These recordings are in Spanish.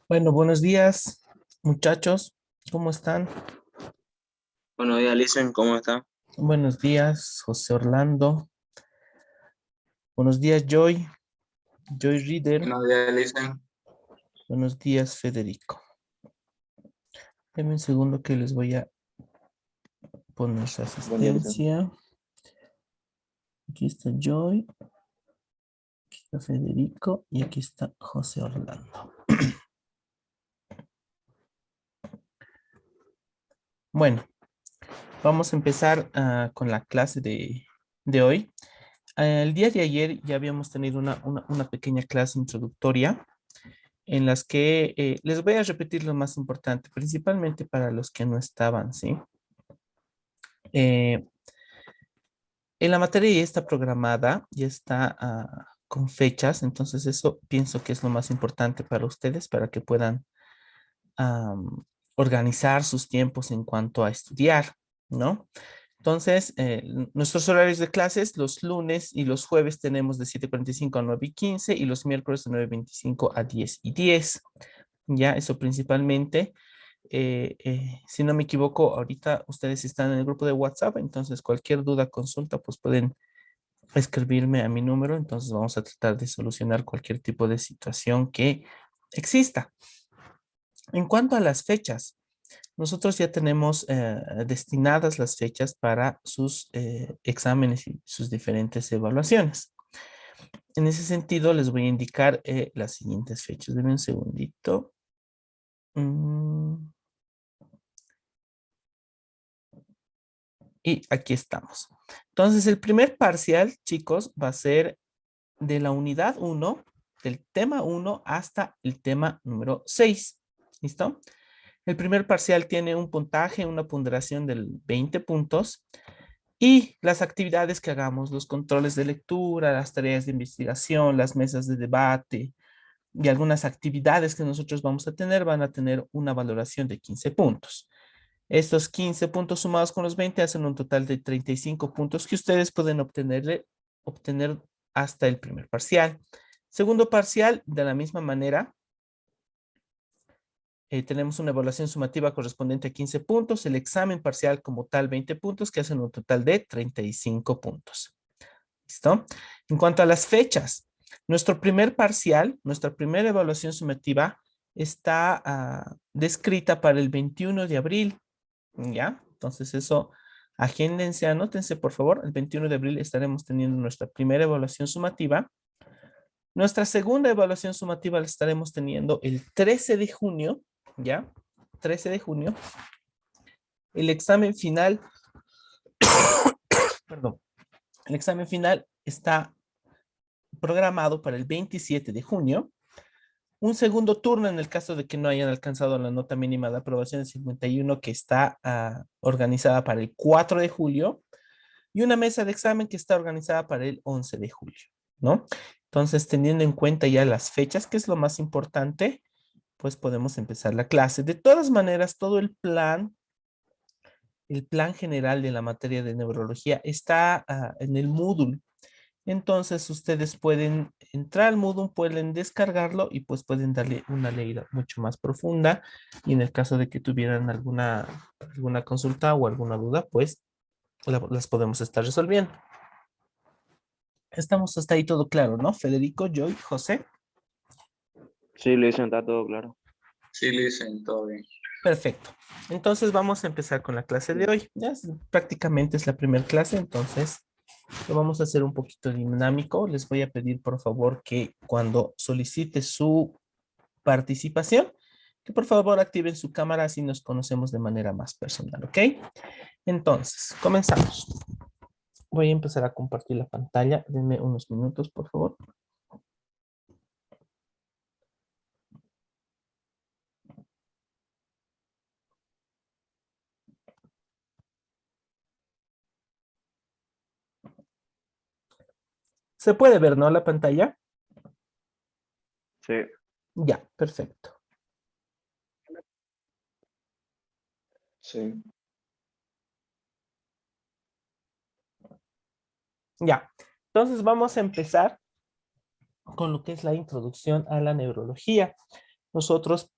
Bueno, buenos días, muchachos. ¿Cómo están? Buenos días, Lisen, ¿cómo está? Buenos días, José Orlando. Buenos días, Joy Reader. Buenos días, Lisen. Buenos días, Federico. Denme un segundo que les voy a poner su Buen día, Lisen. asistencia. Aquí está Joy, aquí está Federico y aquí está José Orlando. Bueno, vamos a empezar con la clase de hoy. El día de ayer ya habíamos tenido una pequeña clase introductoria en las que les voy a repetir lo más importante, principalmente para los que no estaban, ¿sí? Eh, en la materia ya está programada, ya está con fechas, entonces eso pienso que es lo más importante para ustedes, para que puedan organizar sus tiempos en cuanto a estudiar, ¿no? Entonces, nuestros horarios de clases, los lunes y los jueves tenemos de 7:45 a 9:15 y los miércoles de 9:25 a 10:10. Ya, eso principalmente. Si no me equivoco, ahorita ustedes están en el grupo de WhatsApp, entonces cualquier duda, consulta, pues pueden escribirme a mi número, entonces vamos a tratar de solucionar cualquier tipo de situación que exista. En cuanto a las fechas, nosotros ya tenemos destinadas las fechas para sus exámenes y sus diferentes evaluaciones. En ese sentido, les voy a indicar las siguientes fechas. Denme un segundito. Mm, Y aquí estamos. Entonces, el primer parcial, chicos, va a ser de la unidad uno, del tema uno hasta el tema número 6. ¿Listo? El primer parcial tiene un puntaje, una ponderación de 20 puntos y las actividades que hagamos, los controles de lectura, las tareas de investigación, las mesas de debate y algunas actividades que nosotros vamos a tener van a tener una valoración de 15 puntos. Estos 15 puntos sumados con los 20 hacen un total de 35 puntos que ustedes pueden obtener hasta el primer parcial. Segundo parcial, de la misma manera, tenemos una evaluación sumativa correspondiente a 15 puntos, el examen parcial como tal 20 puntos que hacen un total de 35 puntos. ¿Listo? En cuanto a las fechas, nuestro primer parcial, nuestra primera evaluación sumativa está descrita para el 21 de abril. ¿Ya? Entonces eso, agéndense, anótense por favor. El 21 de abril estaremos teniendo nuestra primera evaluación sumativa. Nuestra segunda evaluación sumativa la estaremos teniendo el 13 de junio, ¿ya? 13 de junio. El examen final, perdón, el examen final está programado para el 27 de junio. Un segundo turno en el caso de que no hayan alcanzado la nota mínima de aprobación de 51 que está organizada para el 4 de julio. Y una mesa de examen que está organizada para el 11 de julio, ¿no? Entonces, teniendo en cuenta ya las fechas, que es lo más importante, pues podemos empezar la clase. De todas maneras, todo el plan general de la materia de neurología está en el Moodle. Entonces, ustedes pueden entrar al Moodle, pueden descargarlo y pues pueden darle una leída mucho más profunda. Y en el caso de que tuvieran alguna consulta o alguna duda, pues las podemos estar resolviendo. Estamos hasta ahí todo claro, ¿no? Federico, Joy, José. Sí, Lisen, está todo claro. Sí, Lisen, todo bien. Perfecto. Entonces vamos a empezar con la clase de hoy. Prácticamente es la primera clase, entonces lo vamos a hacer un poquito dinámico. Les voy a pedir por favor que cuando solicite su participación, que por favor activen su cámara así nos conocemos de manera más personal, ¿ok? Entonces, comenzamos. Voy a empezar a compartir la pantalla. Denme unos minutos, por favor. Se puede ver, ¿no? La pantalla. Sí, Ya, perfecto. sí. Ya. Entonces vamos a empezar con lo que es la introducción a la neurología. Nosotros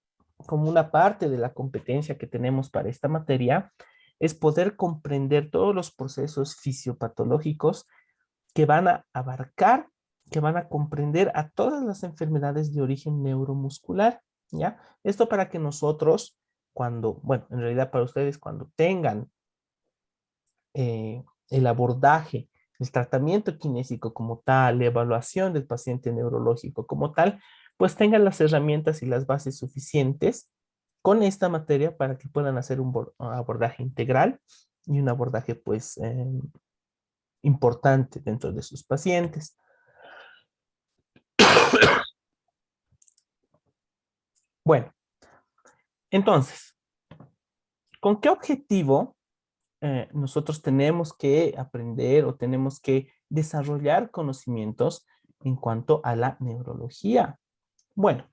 como una parte de la competencia que tenemos para esta materia, es poder comprender todos los procesos fisiopatológicos que van a abarcar, que van a comprender a todas las enfermedades de origen neuromuscular, ¿ya? Esto para que nosotros, cuando, bueno, en realidad para ustedes, cuando tengan el abordaje, el tratamiento kinésico como tal, la evaluación del paciente neurológico como tal, pues tengan las herramientas y las bases suficientes con esta materia para que puedan hacer un abordaje integral y un abordaje pues importante dentro de sus pacientes. Bueno, entonces, ¿con qué objetivo nosotros tenemos que aprender o tenemos que desarrollar conocimientos en cuanto a la neurología? Bueno,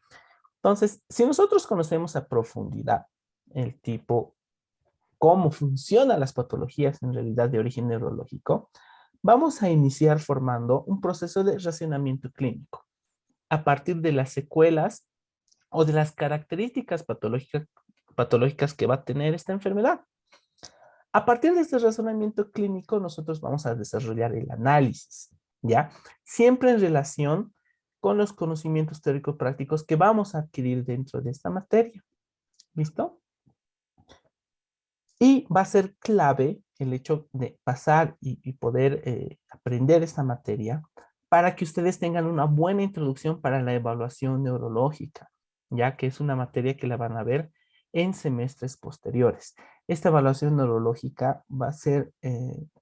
entonces, si nosotros conocemos a profundidad el tipo, cómo funcionan las patologías en realidad de origen neurológico, vamos a iniciar formando un proceso de racionamiento clínico a partir de las secuelas o de las características patológicas que va a tener esta enfermedad. A partir de este razonamiento clínico, nosotros vamos a desarrollar el análisis, ¿ya? Siempre en relación con los conocimientos teórico-prácticos que vamos a adquirir dentro de esta materia. ¿Listo? Y va a ser clave el hecho de pasar y poder aprender esta materia para que ustedes tengan una buena introducción para la evaluación neurológica, ya que es una materia que la van a ver en semestres posteriores. Esta evaluación neurológica va a ser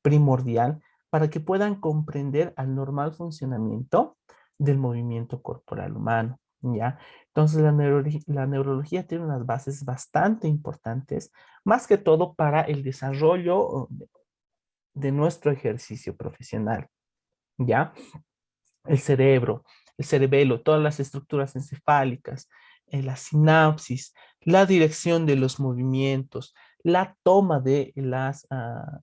primordial para que puedan comprender al normal funcionamiento del movimiento corporal humano, ¿ya? Entonces, la neurología tiene unas bases bastante importantes, más que todo para el desarrollo de nuestro ejercicio profesional, ¿ya? El cerebro, el cerebelo, todas las estructuras encefálicas, la sinapsis, la dirección de los movimientos, la toma de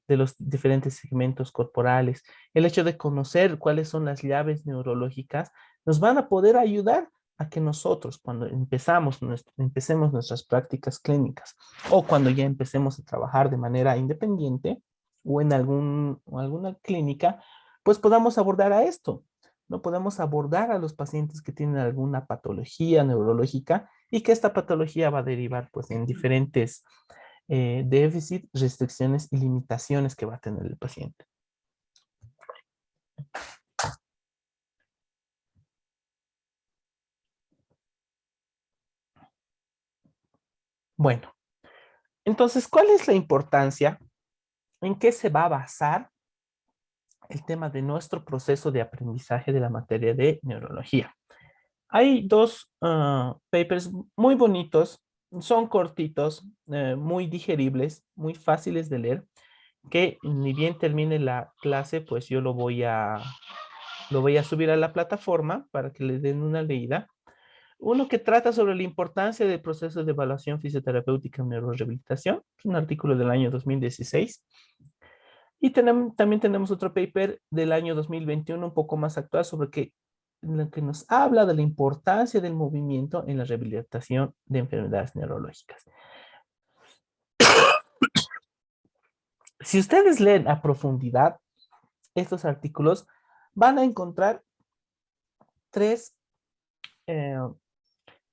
los diferentes segmentos corporales, el hecho de conocer cuáles son las llaves neurológicas, nos van a poder ayudar a que nosotros, cuando empecemos nuestras prácticas clínicas o cuando ya empecemos a trabajar de manera independiente o en alguna clínica, pues podamos abordar a esto. No podemos abordar a los pacientes que tienen alguna patología neurológica y que esta patología va a derivar pues en diferentes déficits, restricciones y limitaciones que va a tener el paciente. Bueno, entonces, ¿cuál es la importancia? ¿En qué se va a basar el tema de nuestro proceso de aprendizaje de la materia de neurología? Hay dos papers muy bonitos, son cortitos, muy digeribles, muy fáciles de leer, que ni bien termine la clase, pues yo lo voy a subir a la plataforma para que le den una leída. Uno que trata sobre la importancia del proceso de evaluación fisioterapéutica en neurorehabilitación, es un artículo del año 2016. Y también tenemos otro paper del año 2021, un poco más actual, lo que nos habla de la importancia del movimiento en la rehabilitación de enfermedades neurológicas. Si ustedes leen a profundidad estos artículos, van a encontrar tres, eh,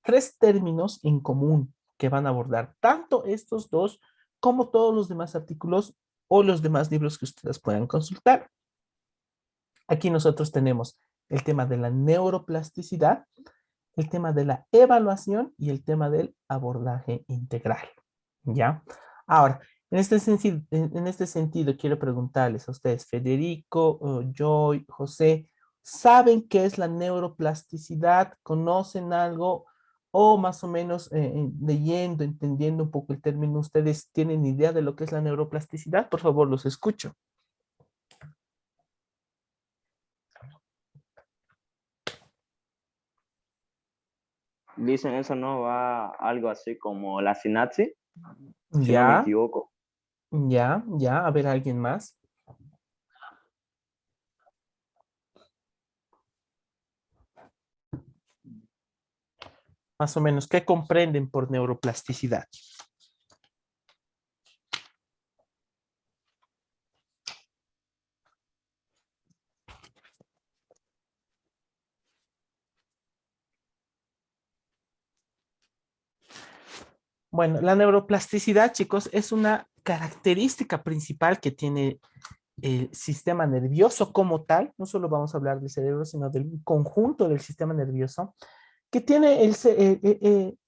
tres términos en común que van a abordar tanto estos dos como todos los demás artículos o los demás libros que ustedes puedan consultar. Aquí nosotros tenemos el tema de la neuroplasticidad, el tema de la evaluación y el tema del abordaje integral, ¿ya? Ahora, en este sentido, quiero preguntarles a ustedes, Federico, Joy, José, ¿saben qué es la neuroplasticidad? ¿Conocen algo? O más o menos leyendo, entendiendo un poco el término, ¿ustedes tienen idea de lo que es la neuroplasticidad? Por favor, los escucho. Dicen eso no va algo así como la sinapsis, si no me Ya, equivoco. ya, a ver, ¿alguien más? Más o menos, ¿qué comprenden por neuroplasticidad? Bueno, la neuroplasticidad, chicos, es una característica principal que tiene el sistema nervioso como tal. No solo vamos a hablar del cerebro, sino del conjunto del sistema nervioso que tiene,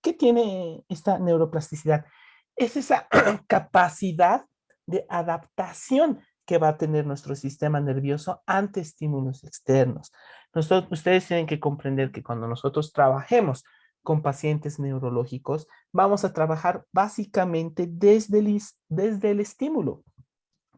que tiene esta neuroplasticidad. Es esa capacidad de adaptación que va a tener nuestro sistema nervioso ante estímulos externos. Ustedes tienen que comprender que cuando nosotros trabajemos con pacientes neurológicos, vamos a trabajar básicamente desde el estímulo,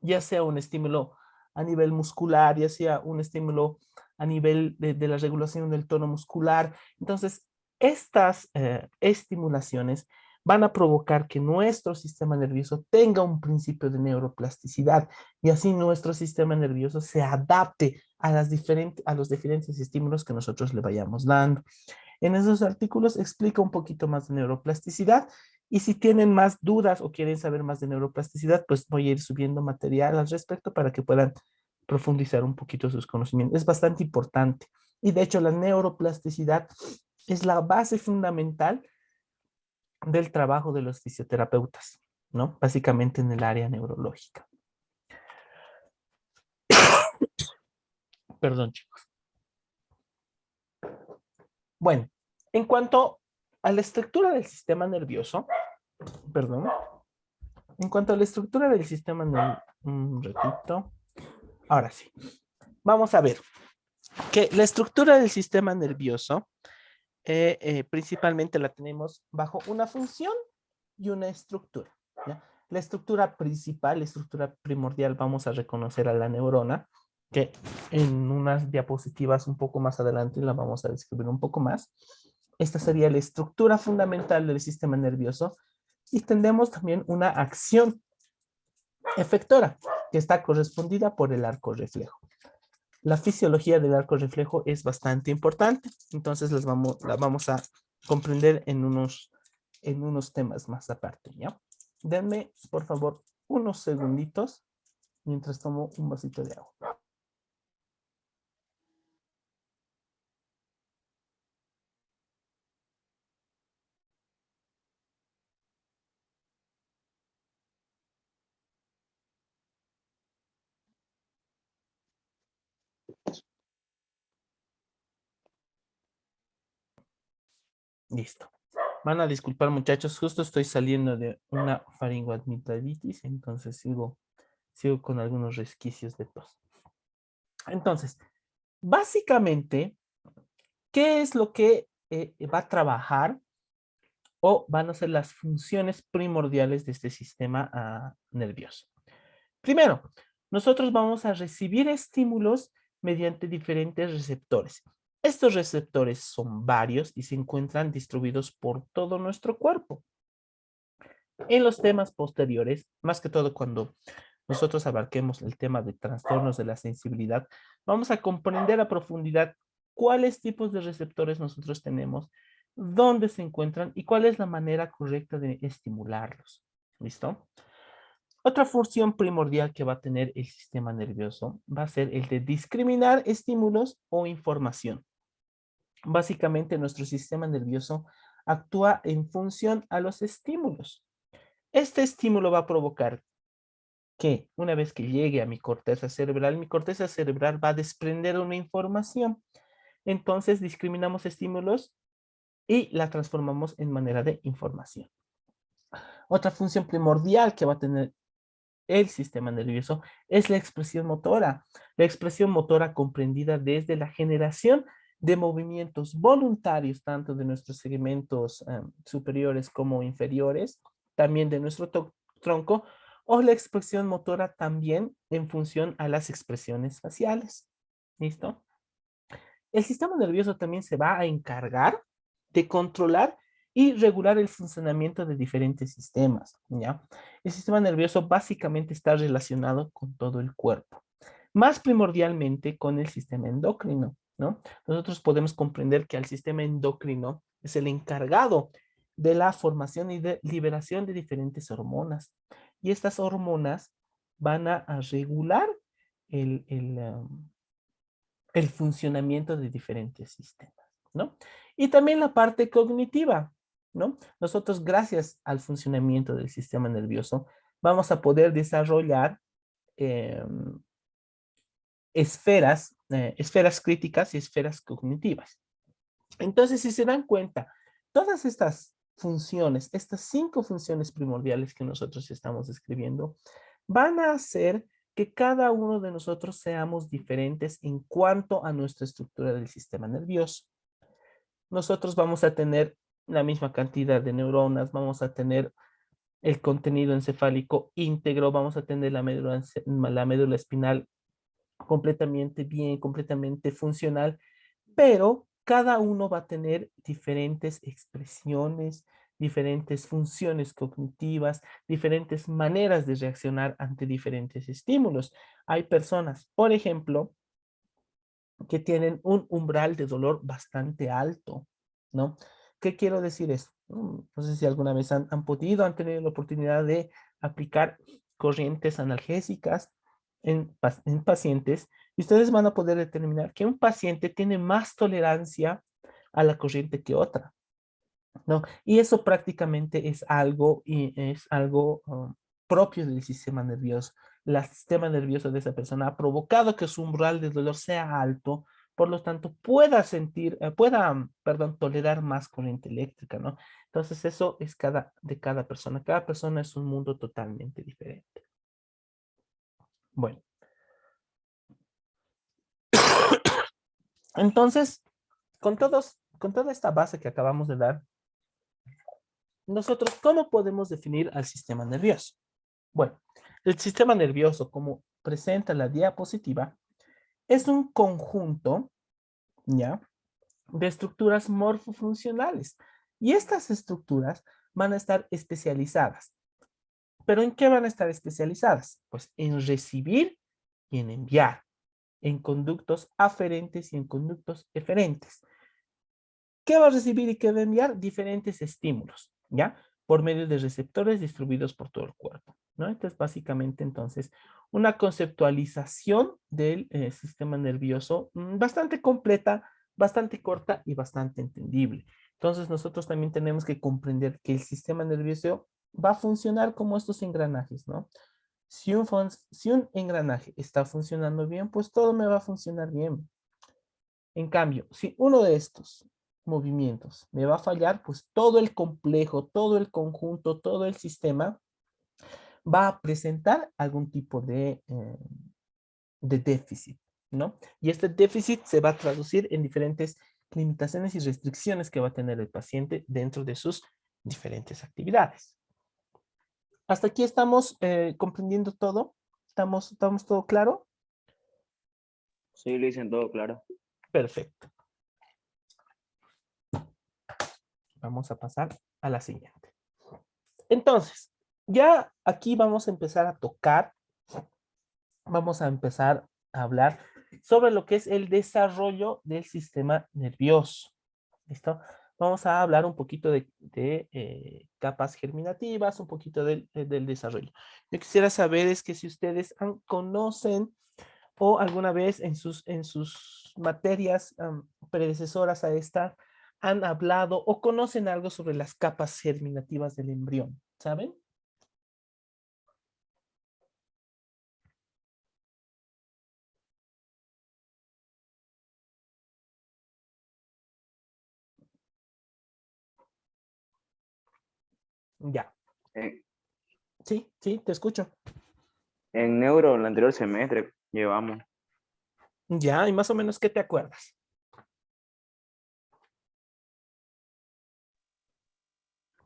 ya sea un estímulo a nivel muscular, ya sea un estímulo a nivel de la regulación del tono muscular. Entonces, estas estimulaciones van a provocar que nuestro sistema nervioso tenga un principio de neuroplasticidad y así nuestro sistema nervioso se adapte a, a los diferentes estímulos que nosotros le vayamos dando. En esos artículos explica un poquito más de neuroplasticidad y si tienen más dudas o quieren saber más de neuroplasticidad, pues voy a ir subiendo material al respecto para que puedan profundizar un poquito sus conocimientos. Es bastante importante. Y de hecho, la neuroplasticidad es la base fundamental del trabajo de los fisioterapeutas, ¿no? Básicamente en el área neurológica. Perdón, chicos. Bueno, en cuanto a la estructura del sistema nervioso, perdón, en cuanto a la estructura del sistema nervioso, un ratito, ahora sí, vamos a ver que la estructura del sistema nervioso principalmente la tenemos bajo una función y una estructura, ¿ya? La estructura principal, la estructura primordial, vamos a reconocer a la neurona, que en unas diapositivas un poco más adelante la vamos a describir un poco más. Esta sería la estructura fundamental del sistema nervioso y tendremos también una acción efectora que está correspondida por el arco reflejo. La fisiología del arco reflejo es bastante importante, entonces la vamos a comprender en unos temas más aparte, ¿ya? Denme, por favor, unos segunditos mientras tomo un vasito de agua. Listo. Van a disculpar, muchachos, justo estoy saliendo de una faringoamigdalitis, entonces sigo con algunos resquicios de tos. Entonces, básicamente, ¿qué es lo que va a trabajar o van a ser las funciones primordiales de este sistema nervioso? Primero, nosotros vamos a recibir estímulos mediante diferentes receptores. Estos receptores son varios y se encuentran distribuidos por todo nuestro cuerpo. En los temas posteriores, más que todo cuando nosotros abarquemos el tema de trastornos de la sensibilidad, vamos a comprender a profundidad cuáles tipos de receptores nosotros tenemos, dónde se encuentran y cuál es la manera correcta de estimularlos. ¿Listo? Otra función primordial que va a tener el sistema nervioso va a ser el de discriminar estímulos o información. Básicamente, nuestro sistema nervioso actúa en función a los estímulos. Este estímulo va a provocar que una vez que llegue a mi corteza cerebral va a desprender una información. Entonces discriminamos estímulos y la transformamos en manera de información. Otra función primordial que va a tener el sistema nervioso es la expresión motora. La expresión motora comprendida desde la generación de movimientos voluntarios, tanto de nuestros segmentos superiores como inferiores, también de nuestro tronco, o la expresión motora también en función a las expresiones faciales. ¿Listo? El sistema nervioso también se va a encargar de controlar y regular el funcionamiento de diferentes sistemas, ¿ya? El sistema nervioso básicamente está relacionado con todo el cuerpo, más primordialmente con el sistema endocrino, ¿no? Nosotros podemos comprender que al sistema endocrino es el encargado de la formación y de liberación de diferentes hormonas. Y estas hormonas van a regular el funcionamiento de diferentes sistemas, ¿no? Y también la parte cognitiva, ¿no? Nosotros, gracias al funcionamiento del sistema nervioso, vamos a poder desarrollar esferas críticas y esferas cognitivas. Entonces, si se dan cuenta, todas estas funciones, estas 5 funciones primordiales que nosotros estamos describiendo, van a hacer que cada uno de nosotros seamos diferentes en cuanto a nuestra estructura del sistema nervioso. Nosotros vamos a tener la misma cantidad de neuronas, vamos a tener el contenido encefálico íntegro, vamos a tener la médula espinal completamente bien, completamente funcional, pero cada uno va a tener diferentes expresiones, diferentes funciones cognitivas, diferentes maneras de reaccionar ante diferentes estímulos. Hay personas, por ejemplo, que tienen un umbral de dolor bastante alto, ¿no? ¿Qué quiero decir esto? No sé si alguna vez han tenido la oportunidad de aplicar corrientes analgésicas en pacientes, y ustedes van a poder determinar que un paciente tiene más tolerancia a la corriente que otra, ¿no? Y eso prácticamente es algo propio del sistema nervioso. El sistema nervioso de esa persona ha provocado que su umbral de dolor sea alto, por lo tanto pueda tolerar más corriente eléctrica, ¿no? Entonces eso es de cada persona. Cada persona es un mundo totalmente diferente. Bueno, entonces, con toda esta base que acabamos de dar, nosotros, ¿cómo podemos definir al sistema nervioso? Bueno, el sistema nervioso, como presenta la diapositiva, es un conjunto, ¿ya?, de estructuras morfofuncionales. Y estas estructuras van a estar especializadas. ¿Pero en qué van a estar especializadas? Pues en recibir y en enviar, en conductos aferentes y en conductos eferentes. ¿Qué va a recibir y qué va a enviar? Diferentes estímulos, ¿ya? Por medio de receptores distribuidos por todo el cuerpo, ¿no? Esto es básicamente entonces una conceptualización del sistema nervioso bastante completa, bastante corta y bastante entendible. Entonces nosotros también tenemos que comprender que el sistema nervioso va a funcionar como estos engranajes, ¿no? Si un engranaje está funcionando bien, pues todo me va a funcionar bien. En cambio, si uno de estos movimientos me va a fallar, pues todo el complejo, todo el conjunto, todo el sistema va a presentar algún tipo de déficit, ¿no? Y este déficit se va a traducir en diferentes limitaciones y restricciones que va a tener el paciente dentro de sus diferentes actividades. ¿Hasta aquí estamos comprendiendo todo? ¿Estamos todo claro? Sí, lo dicen todo claro. Perfecto. Vamos a pasar a la siguiente. Entonces, ya aquí vamos a empezar a tocar, vamos a empezar a hablar sobre lo que es el desarrollo del sistema nervioso. ¿Listo? Vamos a hablar un poquito de capas germinativas, un poquito del desarrollo. Yo quisiera saber es que si ustedes conocen o alguna vez en sus materias predecesoras a esta han hablado o conocen algo sobre las capas germinativas del embrión, ¿saben? Ya. En, Sí, sí, te escucho. en neuro, el anterior semestre, llevamos. Ya, y más o menos, ¿qué te acuerdas?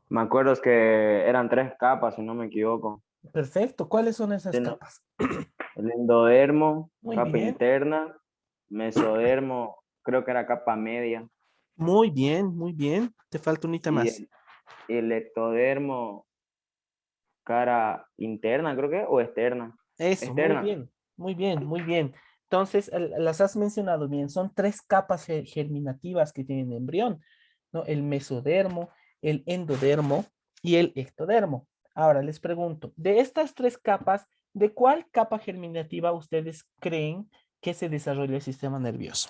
Me acuerdo que eran 3 capas, si no me equivoco. Perfecto. ¿Cuáles son esas El, capas? el endodermo, Muy capa bien, interna, mesodermo, creo que era capa media, muy bien, muy bien. Te falta unita y más. el ectodermo, cara interna, creo que, o externa. Eso, muy Externa. bien, muy bien, muy bien. Entonces, las has mencionado bien. Son 3 capas germinativas que tienen embrión. ¿no? El mesodermo, el endodermo y el ectodermo. Ahora les pregunto, de estas tres capas, ¿de cuál capa germinativa ustedes creen que se desarrolla el sistema nervioso?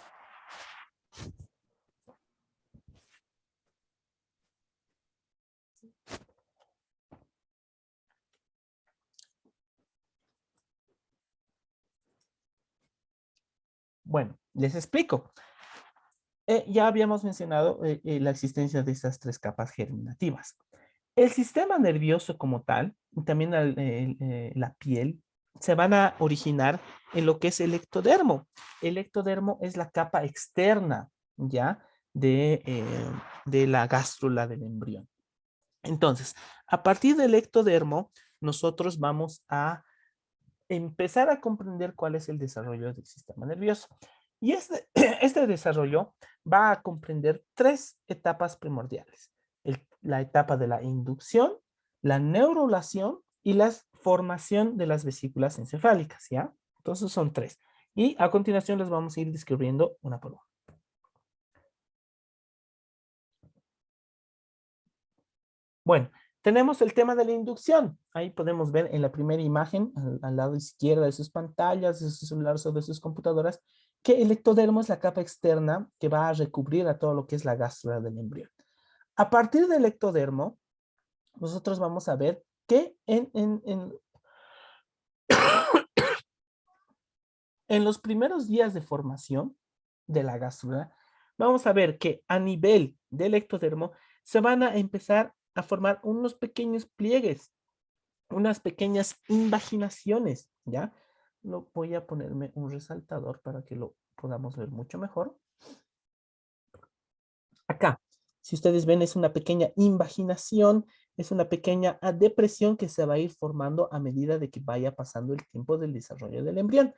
Bueno, les explico. Ya habíamos mencionado la existencia de estas tres capas germinativas. El sistema nervioso como tal, y también la piel, se van a originar en lo que es el ectodermo. El ectodermo es la capa externa, ¿ya? De la gástrula del embrión. Entonces, a partir del ectodermo, nosotros vamos a empezar a comprender cuál es el desarrollo del sistema nervioso. Y este desarrollo va a comprender tres etapas primordiales. La etapa de la inducción, la neurulación y la formación de las vesículas encefálicas, ¿ya? Entonces son tres. Y a continuación les vamos a ir describiendo una por una. Bueno, tenemos el tema de la inducción. Ahí podemos ver en la primera imagen, al lado izquierdo de sus pantallas, de sus celulares o de sus computadoras, que el ectodermo es la capa externa que va a recubrir a todo lo que es la gástrula del embrión. A partir del ectodermo, nosotros vamos a ver que en los primeros días de formación de la gástrula, vamos a ver que a nivel del ectodermo se van a empezar a formar unos pequeños pliegues, unas pequeñas invaginaciones, ¿ya? Lo voy a ponerme un resaltador para que lo podamos ver mucho mejor. Acá, si ustedes ven, es una pequeña invaginación, es una pequeña depresión que se va a ir formando a medida de que vaya pasando el tiempo del desarrollo del embrión.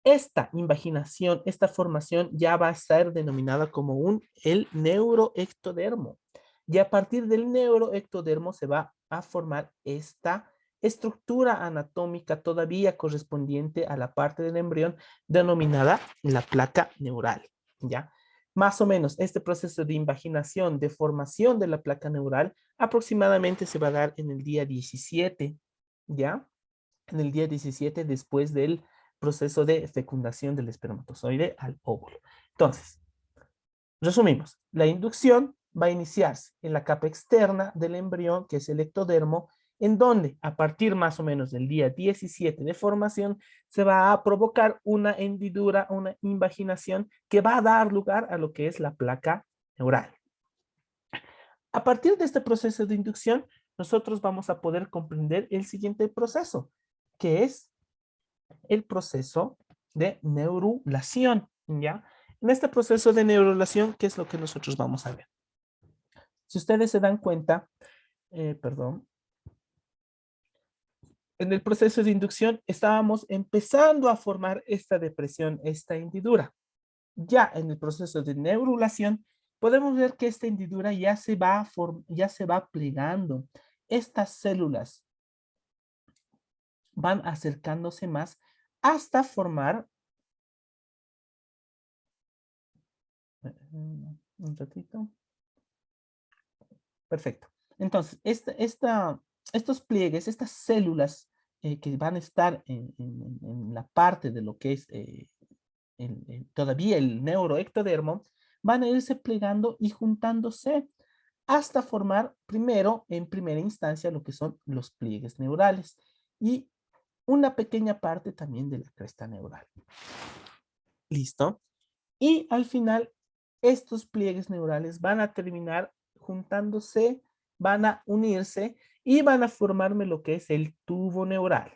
Esta invaginación, esta formación ya va a ser denominada como el neuroectodermo. Y a partir del neuroectodermo se va a formar esta estructura anatómica todavía correspondiente a la parte del embrión denominada la placa neural, ¿ya? Más o menos este proceso de invaginación, de formación de la placa neural, aproximadamente se va a dar en el día 17, ¿ya? En el día 17 después del proceso de fecundación del espermatozoide al óvulo. Entonces, resumimos, la inducción va a iniciarse en la capa externa del embrión, que es el ectodermo, en donde a partir más o menos del día 17 de formación se va a provocar una hendidura, una invaginación que va a dar lugar a lo que es la placa neural. A partir de este proceso de inducción, nosotros vamos a poder comprender el siguiente proceso, que es el proceso de neurulación, ¿ya? En este proceso de neurulación, ¿qué es lo que nosotros vamos a ver? Si ustedes se dan cuenta, perdón, en el proceso de inducción estábamos empezando a formar esta depresión, esta hendidura. Ya en el proceso de neurulación, podemos ver que esta hendidura ya se va plegando. Estas células van acercándose más hasta formar un ratito. Perfecto. Entonces, estos pliegues, estas células que van a estar en la parte de lo que es todavía el neuroectodermo, van a irse plegando y juntándose hasta formar primero, en primera instancia, lo que son los pliegues neurales y una pequeña parte también de la cresta neural. ¿Listo? Y al final, estos pliegues neurales van a terminar juntándose, van a unirse y van a formarme lo que es el tubo neural,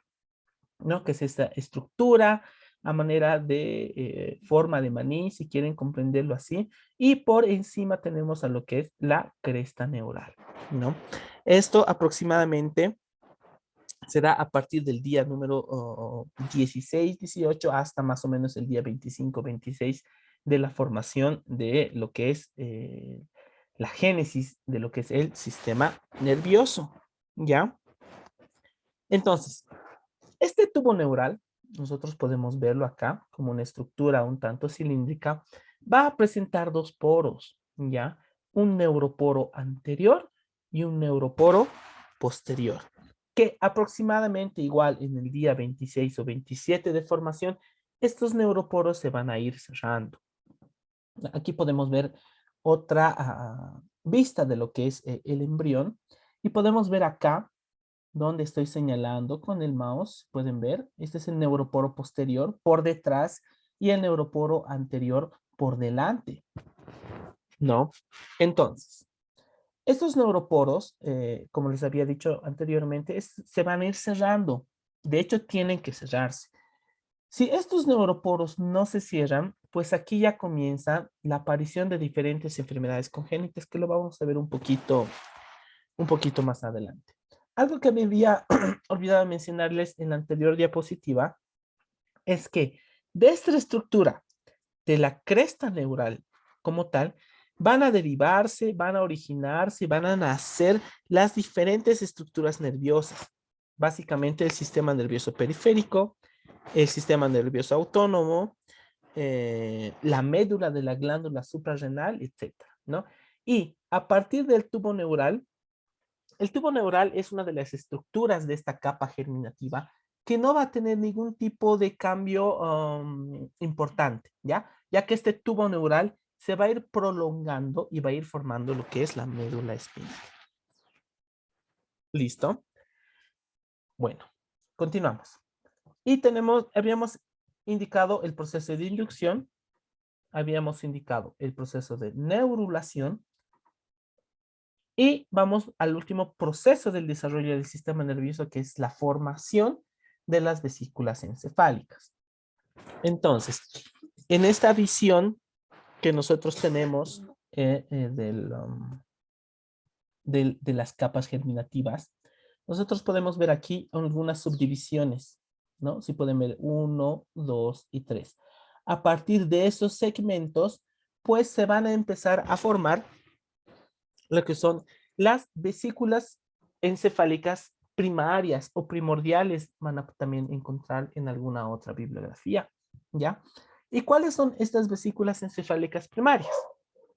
¿no? Que es esta estructura a manera de forma de maní, si quieren comprenderlo así. Y por encima tenemos a lo que es la cresta neural, ¿no? Esto aproximadamente será a partir del día número 16, 18 hasta más o menos el día 25, 26 de la formación de lo que es la génesis de lo que es el sistema nervioso, ¿ya? Entonces, este tubo neural, nosotros podemos verlo acá como una estructura un tanto cilíndrica, va a presentar dos poros, ¿ya? Un neuroporo anterior y un neuroporo posterior, que aproximadamente igual en el día 26 o 27 de formación, estos neuroporos se van a ir cerrando. Aquí podemos ver otra vista de lo que es el embrión y podemos ver acá donde estoy señalando con el mouse, pueden ver, este es el neuroporo posterior por detrás y el neuroporo anterior por delante, ¿no? Entonces, estos neuroporos, como les había dicho anteriormente, se van a ir cerrando. De hecho, tienen que cerrarse. Si estos neuroporos no se cierran, pues aquí ya comienza la aparición de diferentes enfermedades congénitas que lo vamos a ver un poquito más adelante. Algo que me había olvidado mencionarles en la anterior diapositiva es que de esta estructura de la cresta neural como tal, van a derivarse, van a originarse, van a nacer las diferentes estructuras nerviosas. Básicamente el sistema nervioso periférico, el sistema nervioso autónomo, la médula de la glándula suprarrenal, etcétera, ¿no? Y a partir del tubo neural, el tubo neural es una de las estructuras de esta capa germinativa que no va a tener ningún tipo de cambio importante, ¿ya? Ya que este tubo neural se va a ir prolongando y va a ir formando lo que es la médula espinal. ¿Listo? Bueno, continuamos. Y habíamos indicado el proceso de inducción, habíamos indicado el proceso de neurulación y vamos al último proceso del desarrollo del sistema nervioso, que es la formación de las vesículas encefálicas. Entonces, en esta visión que nosotros tenemos de las capas germinativas, nosotros podemos ver aquí algunas subdivisiones, ¿no? Si pueden ver 1, 2 y 3. A partir de esos segmentos, pues se van a empezar a formar lo que son las vesículas encefálicas primarias o primordiales, van a también encontrar en alguna otra bibliografía, ¿ya? ¿Y cuáles son estas vesículas encefálicas primarias?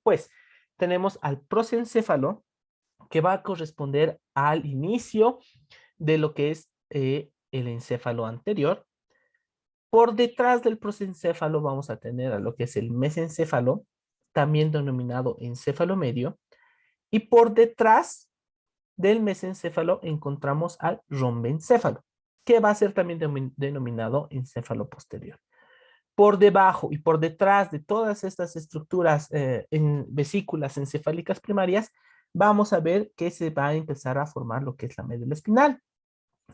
Pues tenemos al prosencéfalo, que va a corresponder al inicio de lo que es el encéfalo anterior. Por detrás del prosencéfalo vamos a tener a lo que es el mesencéfalo, también denominado encéfalo medio, y por detrás del mesencéfalo encontramos al rombencéfalo, que va a ser también denominado encéfalo posterior. Por debajo y por detrás de todas estas estructuras en vesículas encefálicas primarias, vamos a ver que se va a empezar a formar lo que es la médula espinal.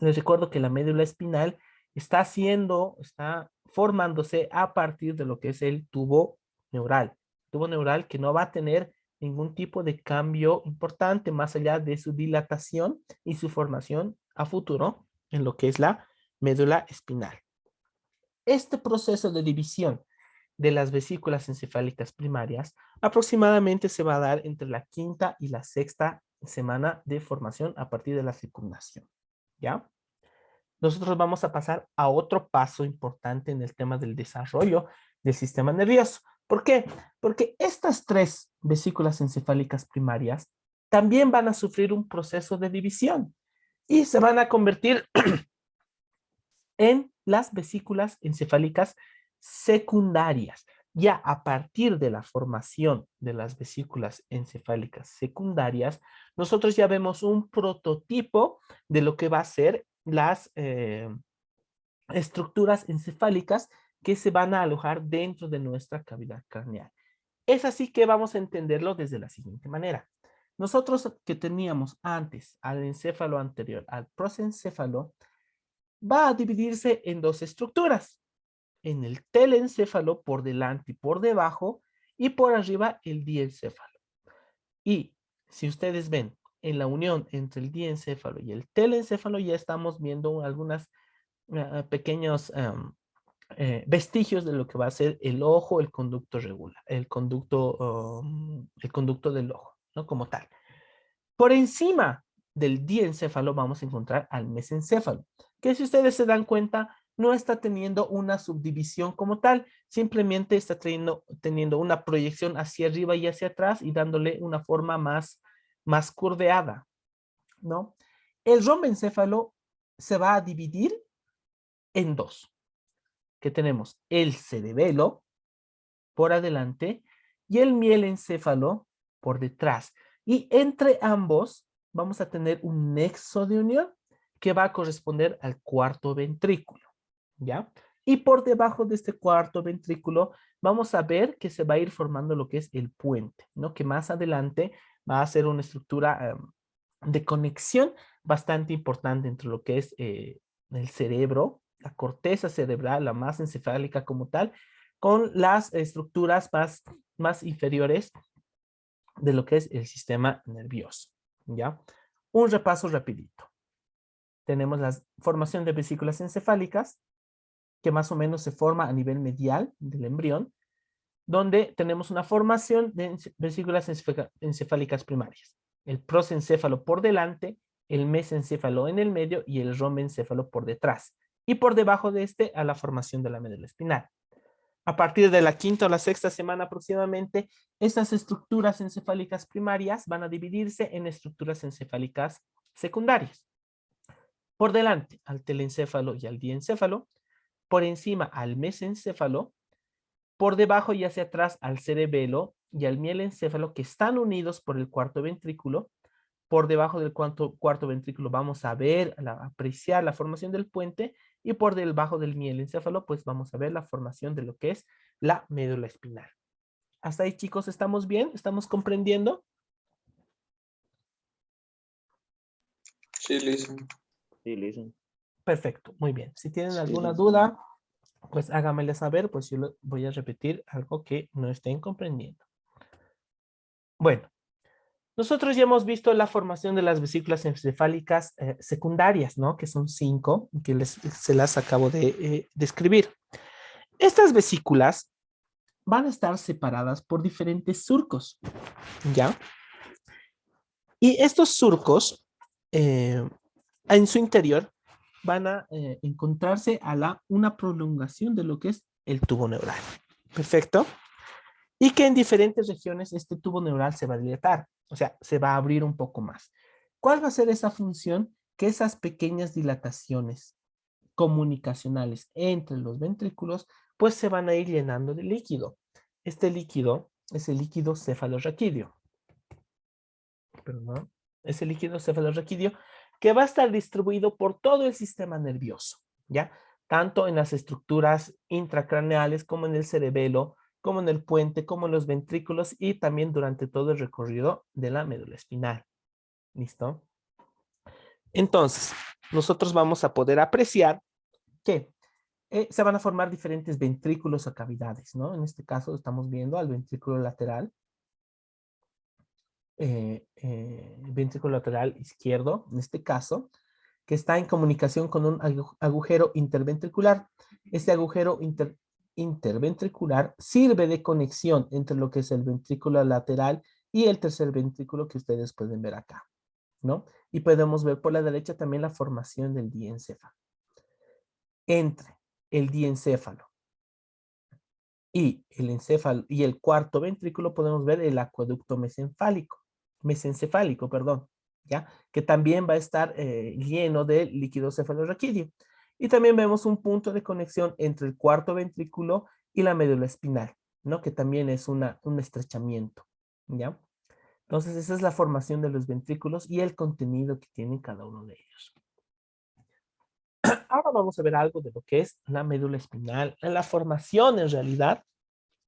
Les recuerdo que la médula espinal está formándose a partir de lo que es el tubo neural que no va a tener ningún tipo de cambio importante más allá de su dilatación y su formación a futuro en lo que es la médula espinal. Este proceso de división de las vesículas encefálicas primarias aproximadamente se va a dar entre la quinta y la sexta semana de formación a partir de la fecundación, ¿ya? Nosotros vamos a pasar a otro paso importante en el tema del desarrollo del sistema nervioso. ¿Por qué? Porque estas tres vesículas encefálicas primarias también van a sufrir un proceso de división y se van a convertir en las vesículas encefálicas secundarias. Ya a partir de la formación de las vesículas encefálicas secundarias, nosotros ya vemos un prototipo de lo que va a ser las estructuras encefálicas que se van a alojar dentro de nuestra cavidad craneal. Es así que vamos a entenderlo desde la siguiente manera. Nosotros que teníamos antes al encéfalo anterior, al prosencéfalo, va a dividirse en dos estructuras. En el telencéfalo por delante y por debajo, y por arriba el diencéfalo. Y si ustedes ven en la unión entre el diencéfalo y el telencéfalo, ya estamos viendo algunas pequeños vestigios de lo que va a ser el ojo, el conducto regular, el conducto del ojo, ¿no? Como tal. Por encima del diencéfalo vamos a encontrar al mesencéfalo, que si ustedes se dan cuenta, no está teniendo una subdivisión como tal, simplemente está teniendo una proyección hacia arriba y hacia atrás y dándole una forma más curveada, ¿no? El romboencéfalo se va a dividir en dos, que tenemos el cerebelo por adelante y el mielencéfalo por detrás. Y entre ambos vamos a tener un nexo de unión que va a corresponder al cuarto ventrículo, ¿ya? Y por debajo de este cuarto ventrículo vamos a ver que se va a ir formando lo que es el puente, ¿no? Que más adelante va a ser una estructura de conexión bastante importante entre lo que es el cerebro, la corteza cerebral, la masa encefálica como tal, con las estructuras más inferiores de lo que es el sistema nervioso, ¿ya? Un repaso rapidito. Tenemos la formación de vesículas encefálicas, que más o menos se forma a nivel medial del embrión, donde tenemos una formación de vesículas encefálicas primarias. El prosencéfalo por delante, el mesencéfalo en el medio y el romboencéfalo por detrás. Y por debajo de este a la formación de la médula espinal. A partir de la quinta o la sexta semana aproximadamente, estas estructuras encefálicas primarias van a dividirse en estructuras encefálicas secundarias. Por delante al telencéfalo y al diencéfalo, por encima al mesencéfalo, por debajo y hacia atrás al cerebelo y al mielencéfalo, que están unidos por el cuarto ventrículo. Por debajo del cuarto ventrículo vamos a ver, apreciar la formación del puente, y por debajo del mielencéfalo pues vamos a ver la formación de lo que es la médula espinal. Hasta ahí, chicos, ¿estamos bien? ¿Estamos comprendiendo? Sí, listen. Sí, listen. Perfecto, muy bien. Si tienen Sí, alguna listen. duda, pues háganmela saber, pues yo voy a repetir algo que no estén comprendiendo. Bueno, nosotros ya hemos visto la formación de las vesículas encefálicas secundarias, ¿no? Que son 5, que se las acabo de describir. Estas vesículas van a estar separadas por diferentes surcos, ¿ya? Y estos surcos, en su interior, van a encontrarse a una prolongación de lo que es el tubo neural. Perfecto. Y que en diferentes regiones este tubo neural se va a dilatar, o sea, se va a abrir un poco más. ¿Cuál va a ser esa función? Que esas pequeñas dilataciones comunicacionales entre los ventrículos, pues se van a ir llenando de líquido. Este líquido es el líquido cefalorraquídeo. Perdón. Es el líquido cefalorraquídeo que va a estar distribuido por todo el sistema nervioso, ¿ya? Tanto en las estructuras intracraneales como en el cerebelo, como en el puente, como en los ventrículos y también durante todo el recorrido de la médula espinal. ¿Listo? Entonces, nosotros vamos a poder apreciar que se van a formar diferentes ventrículos o cavidades, ¿no? En este caso estamos viendo al ventrículo lateral, ventrículo lateral izquierdo, en este caso, que está en comunicación con un agujero interventricular. Este agujero interventricular sirve de conexión entre lo que es el ventrículo lateral y el tercer ventrículo que ustedes pueden ver acá, ¿no? Y podemos ver por la derecha también la formación del diencéfalo. Entre el diencéfalo y el encéfalo y el cuarto ventrículo podemos ver el acueducto mesencefálico, perdón, ¿ya? Que también va a estar lleno de líquido cefalorraquídeo. Y también vemos un punto de conexión entre el cuarto ventrículo y la médula espinal, ¿no? Que también es un estrechamiento, ¿ya? Entonces esa es la formación de los ventrículos y el contenido que tiene cada uno de ellos. Ahora vamos a ver algo de lo que es la médula espinal, la formación en realidad,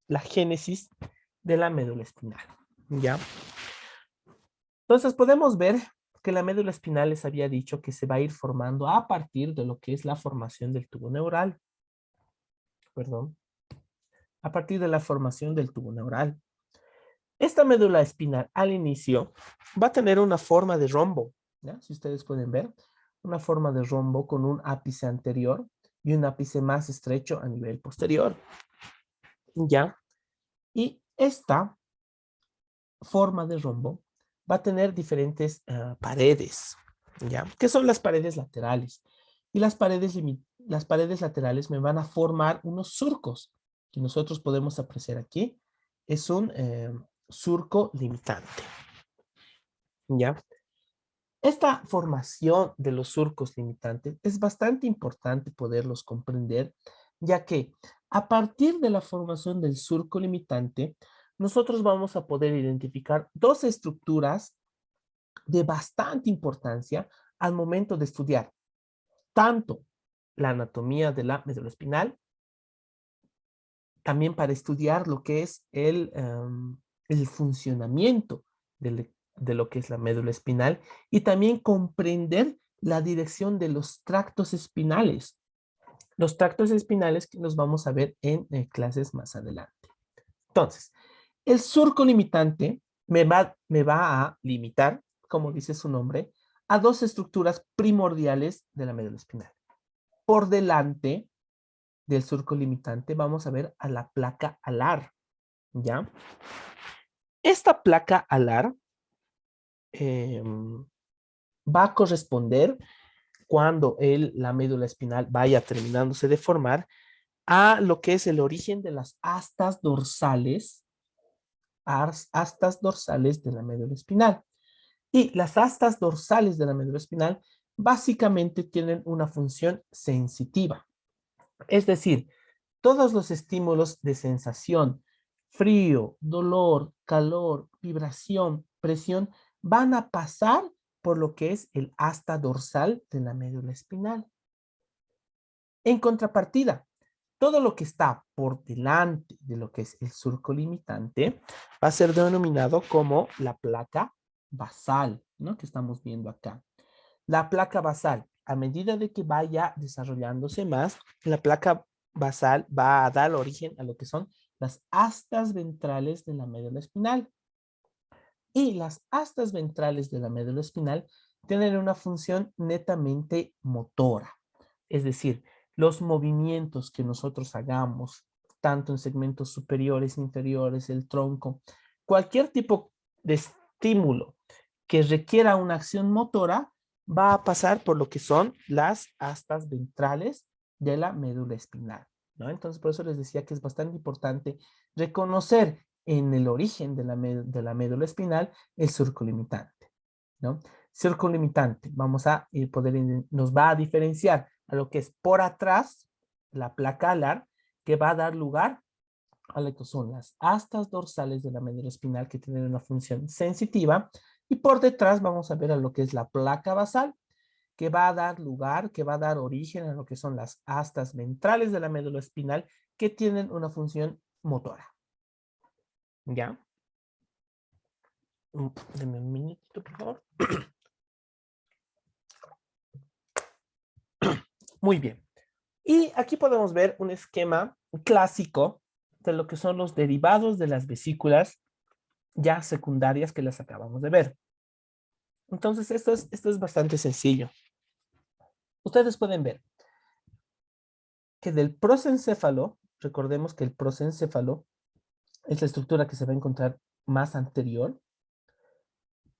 la génesis de la médula espinal, ¿ya? Entonces podemos ver que la médula espinal les había dicho que se va a ir formando a partir de lo que es la formación del tubo neural. Perdón. A partir de la formación del tubo neural. Esta médula espinal al inicio va a tener una forma de rombo, ¿ya? Si ustedes pueden ver, una forma de rombo con un ápice anterior y un ápice más estrecho a nivel posterior, ¿ya? Y esta forma de rombo va a tener diferentes paredes, ¿ya? Que son las paredes laterales. Y las paredes las paredes laterales me van a formar unos surcos que nosotros podemos apreciar aquí. Es un surco limitante. ¿Ya? Esta formación de los surcos limitantes es bastante importante poderlos comprender, ya que a partir de la formación del surco limitante, nosotros vamos a poder identificar dos estructuras de bastante importancia al momento de estudiar tanto la anatomía de la médula espinal, también para estudiar lo que es el funcionamiento de lo que es la médula espinal y también comprender la dirección de los tractos espinales. Los tractos espinales que los vamos a ver en clases más adelante. Entonces, el surco limitante me va a limitar, como dice su nombre, a dos estructuras primordiales de la médula espinal. Por delante del surco limitante vamos a ver a la placa alar, ¿ya? Esta placa alar va a corresponder cuando la médula espinal vaya terminándose de formar a lo que es el origen de las astas dorsales, astas dorsales de la médula espinal. Y las astas dorsales de la médula espinal básicamente tienen una función sensitiva. Es decir, todos los estímulos de sensación, frío, dolor, calor, vibración, presión, van a pasar por lo que es el asta dorsal de la médula espinal. En contrapartida, todo lo que está por delante de lo que es el surco limitante va a ser denominado como la placa basal, ¿no? Que estamos viendo acá. La placa basal, a medida de que vaya desarrollándose más, la placa basal va a dar origen a lo que son las astas ventrales de la médula espinal. Y las astas ventrales de la médula espinal tienen una función netamente motora. Es decir, los movimientos que nosotros hagamos, tanto en segmentos superiores, inferiores, el tronco, cualquier tipo de estímulo que requiera una acción motora, va a pasar por lo que son las astas ventrales de la médula espinal, ¿no? Entonces, por eso les decía que es bastante importante reconocer en el origen de la médula espinal el surco limitante, ¿no? Surco limitante, vamos a nos va a diferenciar a lo que es por atrás, la placa alar, que va a dar lugar a lo que son las astas dorsales de la médula espinal que tienen una función sensitiva, y por detrás vamos a ver a lo que es la placa basal, que va a dar lugar, que va a dar origen a lo que son las astas ventrales de la médula espinal que tienen una función motora. ¿Ya? Deme un minutito, por favor. Muy bien. Y aquí podemos ver un esquema clásico de lo que son los derivados de las vesículas ya secundarias que las acabamos de ver. Entonces, esto es bastante sencillo. Ustedes pueden ver que del prosencéfalo, recordemos que el prosencéfalo es la estructura que se va a encontrar más anterior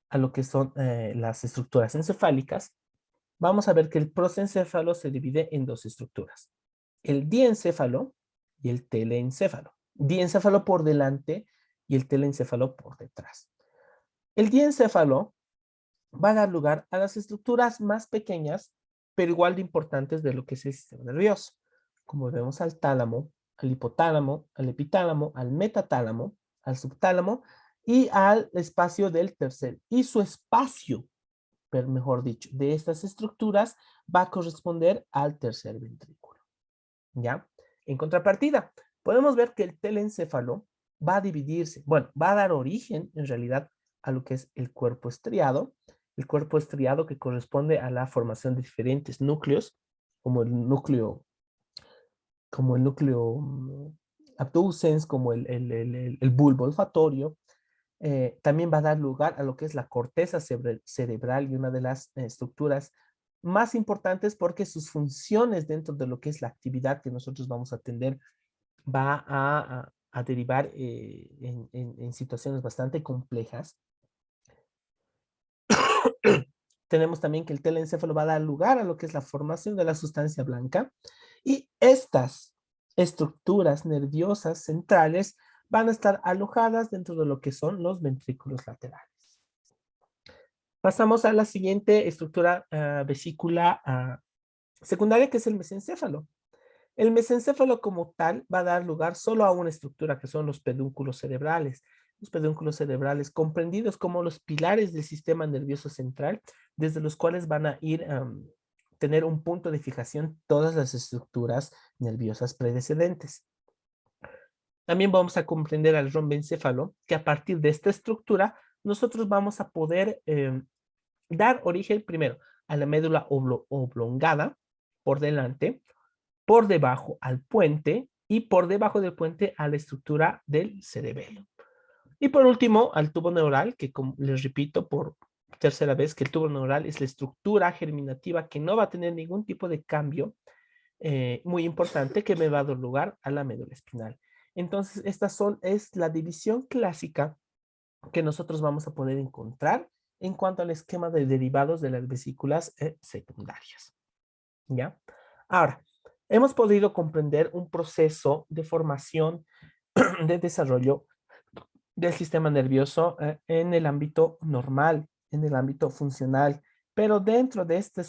a lo que son las estructuras encefálicas. Vamos a ver que el prosencéfalo se divide en dos estructuras: el diencéfalo y el teleencéfalo. Diencéfalo por delante y el teleencéfalo por detrás. El diencéfalo va a dar lugar a las estructuras más pequeñas, pero igual de importantes de lo que es el sistema nervioso. Como vemos, al tálamo, al hipotálamo, al epitálamo, al metatálamo, al subtálamo y al espacio del tercer. Y su espacio, mejor dicho, de estas estructuras va a corresponder al tercer ventrículo. ¿Ya? En contrapartida, podemos ver que el telencéfalo va a dividirse, bueno, va a dar origen en realidad a lo que es el cuerpo estriado que corresponde a la formación de diferentes núcleos, como el núcleo abducens, como el bulbo olfatorio. También va a dar lugar a lo que es la corteza cerebral, y una de las estructuras más importantes porque sus funciones dentro de lo que es la actividad que nosotros vamos a atender va a derivar en situaciones bastante complejas. Tenemos también que el telencéfalo va a dar lugar a lo que es la formación de la sustancia blanca. Y estas estructuras nerviosas centrales van a estar alojadas dentro de lo que son los ventrículos laterales. Pasamos a la siguiente estructura vesícula secundaria, que es el mesencéfalo. El mesencéfalo como tal va a dar lugar solo a una estructura, que son los pedúnculos cerebrales. Los pedúnculos cerebrales comprendidos como los pilares del sistema nervioso central, desde los cuales van a ir tener un punto de fijación todas las estructuras nerviosas predecedentes. También vamos a comprender al rombencéfalo, que a partir de esta estructura nosotros vamos a poder dar origen primero a la médula oblongada por delante, por debajo al puente y por debajo del puente a la estructura del cerebelo. Y por último, al tubo neural, que como les repito por tercera vez, que el tubo neural es la estructura germinativa que no va a tener ningún tipo de cambio muy importante, que me va a dar lugar a la médula espinal. Entonces, es la división clásica que nosotros vamos a poder encontrar en cuanto al esquema de derivados de las vesículas secundarias. ¿Ya? Ahora, hemos podido comprender un proceso de formación, de desarrollo del sistema nervioso en el ámbito normal, en el ámbito funcional, pero dentro de este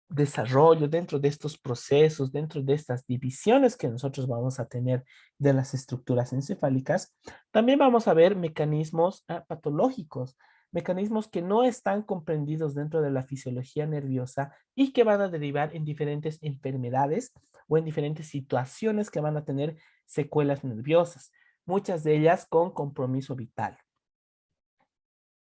desarrollo, dentro de estos procesos, dentro de estas divisiones que nosotros vamos a tener de las estructuras encefálicas, también vamos a ver mecanismos patológicos, mecanismos que no están comprendidos dentro de la fisiología nerviosa y que van a derivar en diferentes enfermedades o en diferentes situaciones que van a tener secuelas nerviosas, muchas de ellas con compromiso vital.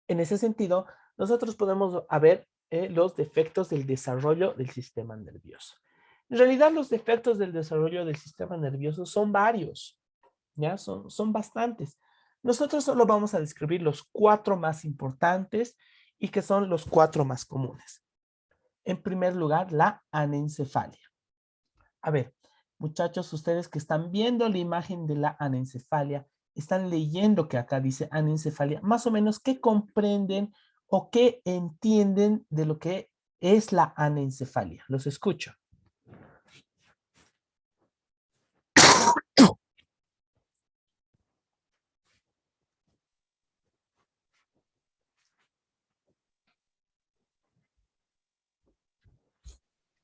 En ese sentido, nosotros podemos ver los defectos del desarrollo del sistema nervioso. En realidad, los defectos del desarrollo del sistema nervioso son varios, ¿ya? Son bastantes. Nosotros solo vamos a describir los 4 más importantes y que son los 4 más comunes. En primer lugar, la anencefalia. A ver, muchachos, ustedes que están viendo la imagen de la anencefalia, están leyendo que acá dice anencefalia, más o menos, ¿qué comprenden o qué entienden de lo que es la anencefalia? Los escucho.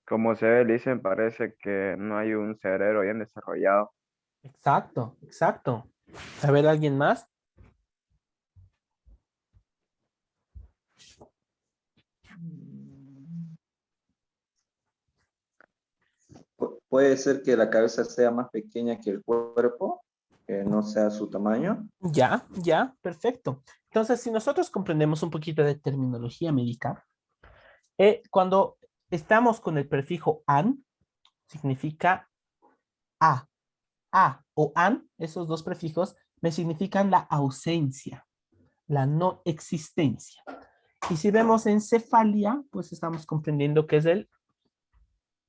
Como se ve, dicen, parece que no hay un cerebro bien desarrollado. Exacto, exacto. A ver, ¿alguien más? Puede ser que la cabeza sea más pequeña que el cuerpo, que no sea su tamaño. Ya, perfecto. Entonces, si nosotros comprendemos un poquito de terminología médica, cuando estamos con el prefijo an, significa a. A o an, esos dos prefijos, me significan la ausencia, la no existencia. Y si vemos encefalia, pues estamos comprendiendo que es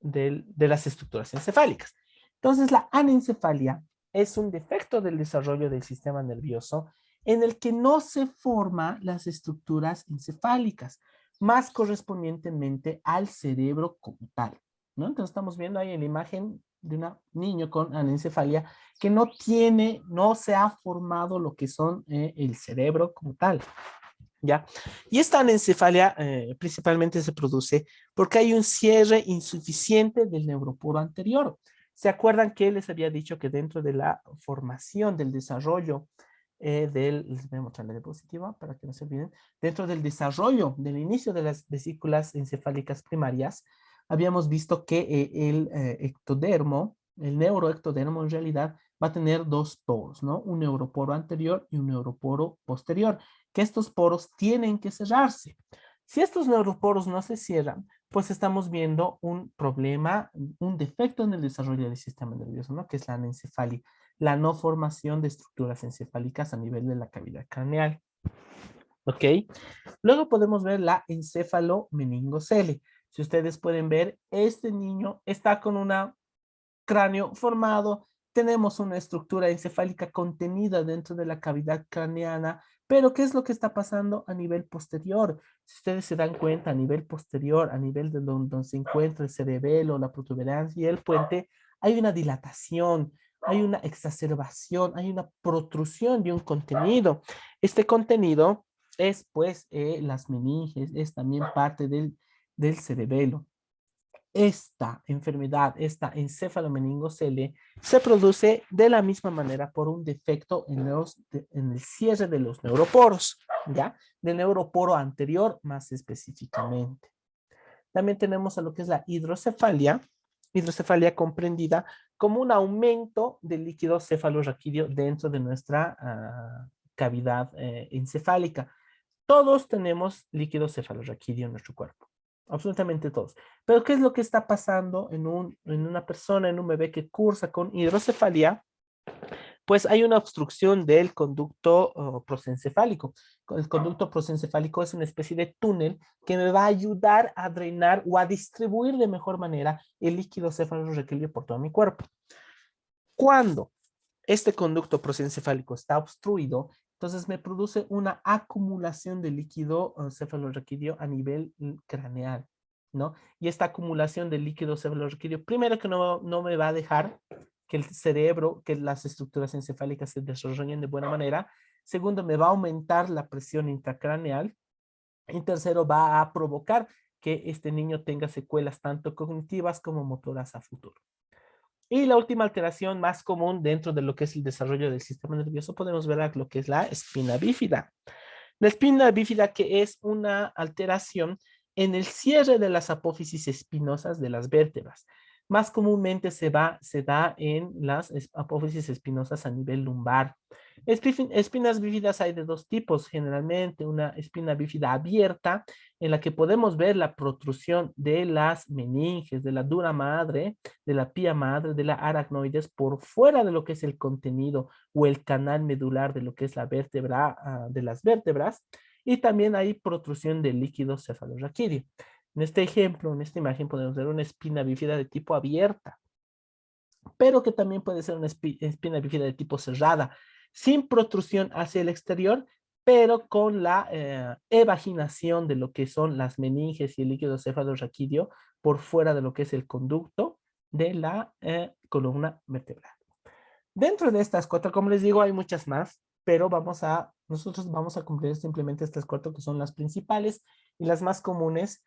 de las estructuras encefálicas. Entonces, la anencefalia es un defecto del desarrollo del sistema nervioso en el que no se forman las estructuras encefálicas, más correspondientemente al cerebro como tal, ¿no? Entonces, estamos viendo ahí en la imagen de un niño con anencefalia que no se ha formado lo que son el cerebro como tal. ¿Ya? Y esta anencefalia principalmente se produce porque hay un cierre insuficiente del neuroporo anterior. ¿Se acuerdan que les había dicho que dentro de la formación, del desarrollo les voy a mostrar la diapositiva para que no se olviden, dentro del desarrollo, del inicio de las vesículas encefálicas primarias, habíamos visto que el ectodermo, el neuroectodermo en realidad va a tener 2 poros, ¿no? Un neuroporo anterior y un neuroporo posterior, que estos poros tienen que cerrarse. Si estos neuroporos no se cierran, pues estamos viendo un problema, un defecto en el desarrollo del sistema nervioso, ¿no? Que es la anencefalia, la no formación de estructuras encefálicas a nivel de la cavidad craneal. ¿Ok? Luego podemos ver la encéfalo-meningocele. Si ustedes pueden ver, este niño está con un cráneo formado, tenemos una estructura encefálica contenida dentro de la cavidad craneana, pero ¿qué es lo que está pasando a nivel posterior? Si ustedes se dan cuenta, a nivel posterior, a nivel de donde se encuentra el cerebelo, la protuberancia y el puente, hay una dilatación, hay una exacerbación, hay una protrusión de un contenido. Este contenido es, pues, las meninges, es también parte del cerebelo. Esta enfermedad, esta encefalomeningocelia, se produce de la misma manera por un defecto en el cierre de los neuroporos, ¿ya? Del neuroporo anterior más específicamente. También tenemos a lo que es la hidrocefalia comprendida como un aumento del líquido cefalorraquídeo dentro de nuestra cavidad encefálica. Todos tenemos líquido cefalorraquídeo en nuestro cuerpo, absolutamente todos. Pero ¿qué es lo que está pasando en una persona, en un bebé que cursa con hidrocefalia? Pues hay una obstrucción del conducto prosencefálico. El conducto prosencefálico es una especie de túnel que me va a ayudar a drenar o a distribuir de mejor manera el líquido cefalorraquídeo por todo mi cuerpo. Cuando este conducto prosencefálico está obstruido, entonces me produce una acumulación de líquido cefalorraquídeo a nivel craneal, ¿no? Y esta acumulación de líquido cefalorraquídeo, primero que no me va a dejar que el cerebro, que las estructuras encefálicas se desarrollen de buena manera. Segundo, me va a aumentar la presión intracraneal. Y tercero, va a provocar que este niño tenga secuelas tanto cognitivas como motoras a futuro. Y la última alteración más común dentro de lo que es el desarrollo del sistema nervioso, podemos ver lo que es la espina bífida. La espina bífida, que es una alteración en el cierre de las apófisis espinosas de las vértebras. Más comúnmente se da en las apófisis espinosas a nivel lumbar. Espinas bífidas hay de dos tipos, generalmente una espina bífida abierta, en la que podemos ver la protrusión de las meninges, de la dura madre, de la pía madre, de la aracnoides por fuera de lo que es el contenido o el canal medular de lo que es la vértebra, de las vértebras, y también hay protrusión del líquido cefalorraquídeo. En este ejemplo, en esta imagen podemos ver una espina bífida de tipo abierta, pero que también puede ser una espina bífida de tipo cerrada, sin protrusión hacia el exterior, pero con la evaginación de lo que son las meninges y el líquido cefalorraquídeo por fuera de lo que es el conducto de la columna vertebral. Dentro de estas cuatro, como les digo, hay muchas más, pero nosotros vamos a cumplir simplemente estas cuatro que son las principales y las más comunes.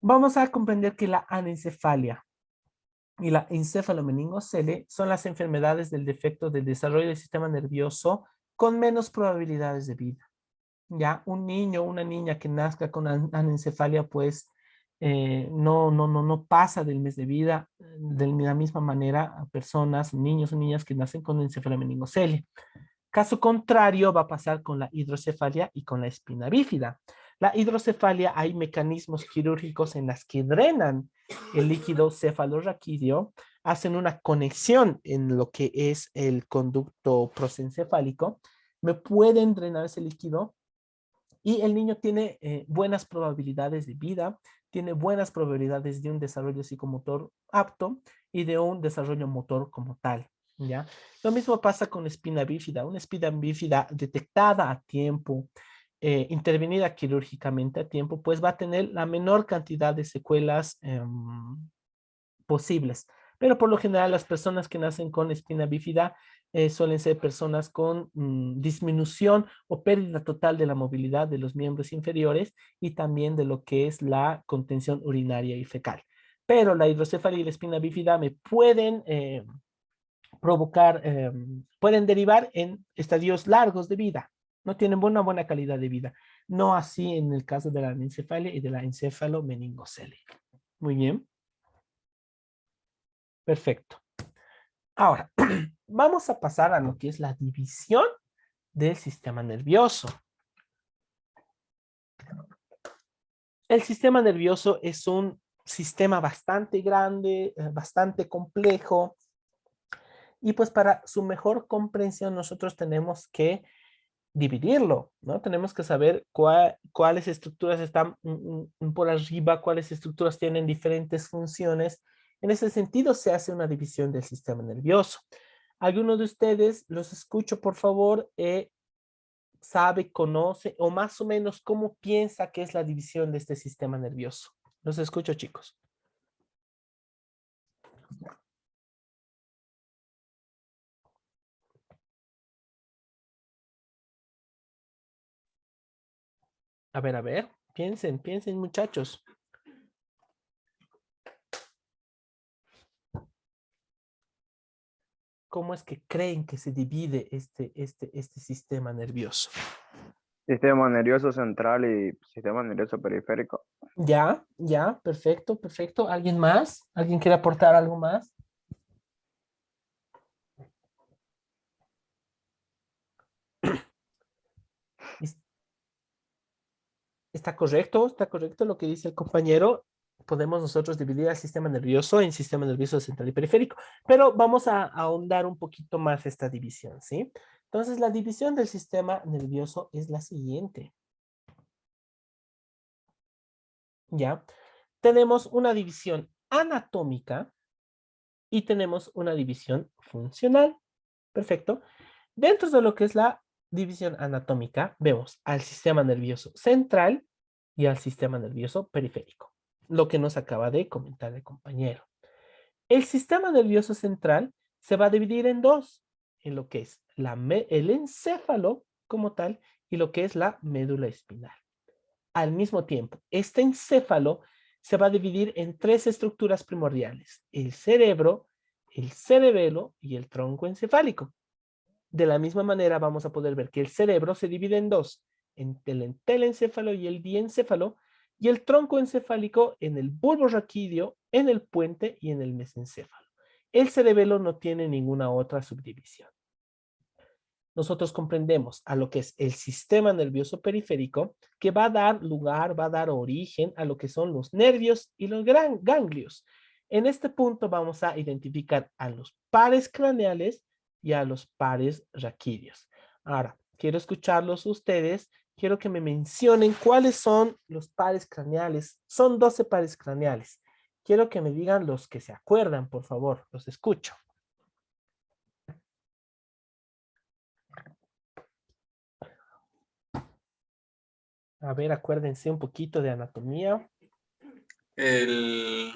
Vamos a comprender que la anencefalia y la encefalomeningocelia son las enfermedades del defecto de desarrollo del sistema nervioso con menos probabilidades de vida. Ya, un niño o una niña que nazca con anencefalia, pues no pasa del mes de vida de la misma manera a personas, niños o niñas que nacen con encefalomeningocelia. Caso contrario, va a pasar con la hidrocefalia y con la espina bífida. La hidrocefalia, hay mecanismos quirúrgicos en las que drenan el líquido cefalorraquídeo, hacen una conexión en lo que es el conducto prosencefálico, me pueden drenar ese líquido y el niño tiene buenas probabilidades de vida, tiene buenas probabilidades de un desarrollo psicomotor apto y de un desarrollo motor como tal, ¿ya? Lo mismo pasa con espina bífida. Una espina bífida detectada a tiempo, intervenida quirúrgicamente a tiempo, pues va a tener la menor cantidad de secuelas posibles. Pero por lo general las personas que nacen con espina bífida suelen ser personas con disminución o pérdida total de la movilidad de los miembros inferiores y también de lo que es la contención urinaria y fecal. Pero la hidrocefalia y la espina bífida me pueden pueden derivar en estadios largos de vida. No tienen una buena calidad de vida. No así en el caso de la anencefalia y de la encefalomeningocelia. Muy bien. Perfecto. Ahora, vamos a pasar a lo que es la división del sistema nervioso. El sistema nervioso es un sistema bastante grande, bastante complejo, y pues para su mejor comprensión nosotros tenemos que dividirlo, ¿no? Tenemos que saber cuáles estructuras están por arriba, cuáles estructuras tienen diferentes funciones En ese sentido, se hace una división del sistema nervioso. ¿Alguno de ustedes, los escucho, por favor, sabe, conoce o más o menos cómo piensa que es la división de este sistema nervioso? Los escucho, chicos. A ver, piensen, piensen, muchachos. ¿Cómo es que creen que se divide este sistema nervioso? Sistema nervioso central y sistema nervioso periférico. Ya, ya, perfecto, perfecto. ¿Alguien más? ¿Alguien quiere aportar algo más? ¿Es- ¿Está correcto lo que dice el compañero? Podemos nosotros dividir el sistema nervioso en sistema nervioso central y periférico, pero vamos a ahondar un poquito más esta división, ¿sí? Entonces, la división del sistema nervioso es la siguiente. ¿Ya? Tenemos una división anatómica y tenemos una división funcional. Perfecto. Dentro de lo que es la división anatómica, vemos al sistema nervioso central y al sistema nervioso periférico, lo que nos acaba de comentar el compañero. El sistema nervioso central se va a dividir en dos, en lo que es el encéfalo como tal y lo que es la médula espinal. Al mismo tiempo, este encéfalo se va a dividir en tres estructuras primordiales: el cerebro, el cerebelo y el tronco encefálico. De la misma manera, vamos a poder ver que el cerebro se divide en dos, en el telencéfalo y el diencéfalo, y el tronco encefálico en el bulbo raquídeo, en el puente y en el mesencéfalo. El cerebelo no tiene ninguna otra subdivisión. Nosotros comprendemos a lo que es el sistema nervioso periférico, que va a dar lugar, va a dar origen a lo que son los nervios y los ganglios. En este punto vamos a identificar a los pares craneales y a los pares raquídeos. Ahora, quiero escucharlos ustedes, quiero que me mencionen cuáles son los pares craneales. Son 12 pares craneales. Quiero que me digan los que se acuerdan, por favor, los escucho. A ver, acuérdense un poquito de anatomía. El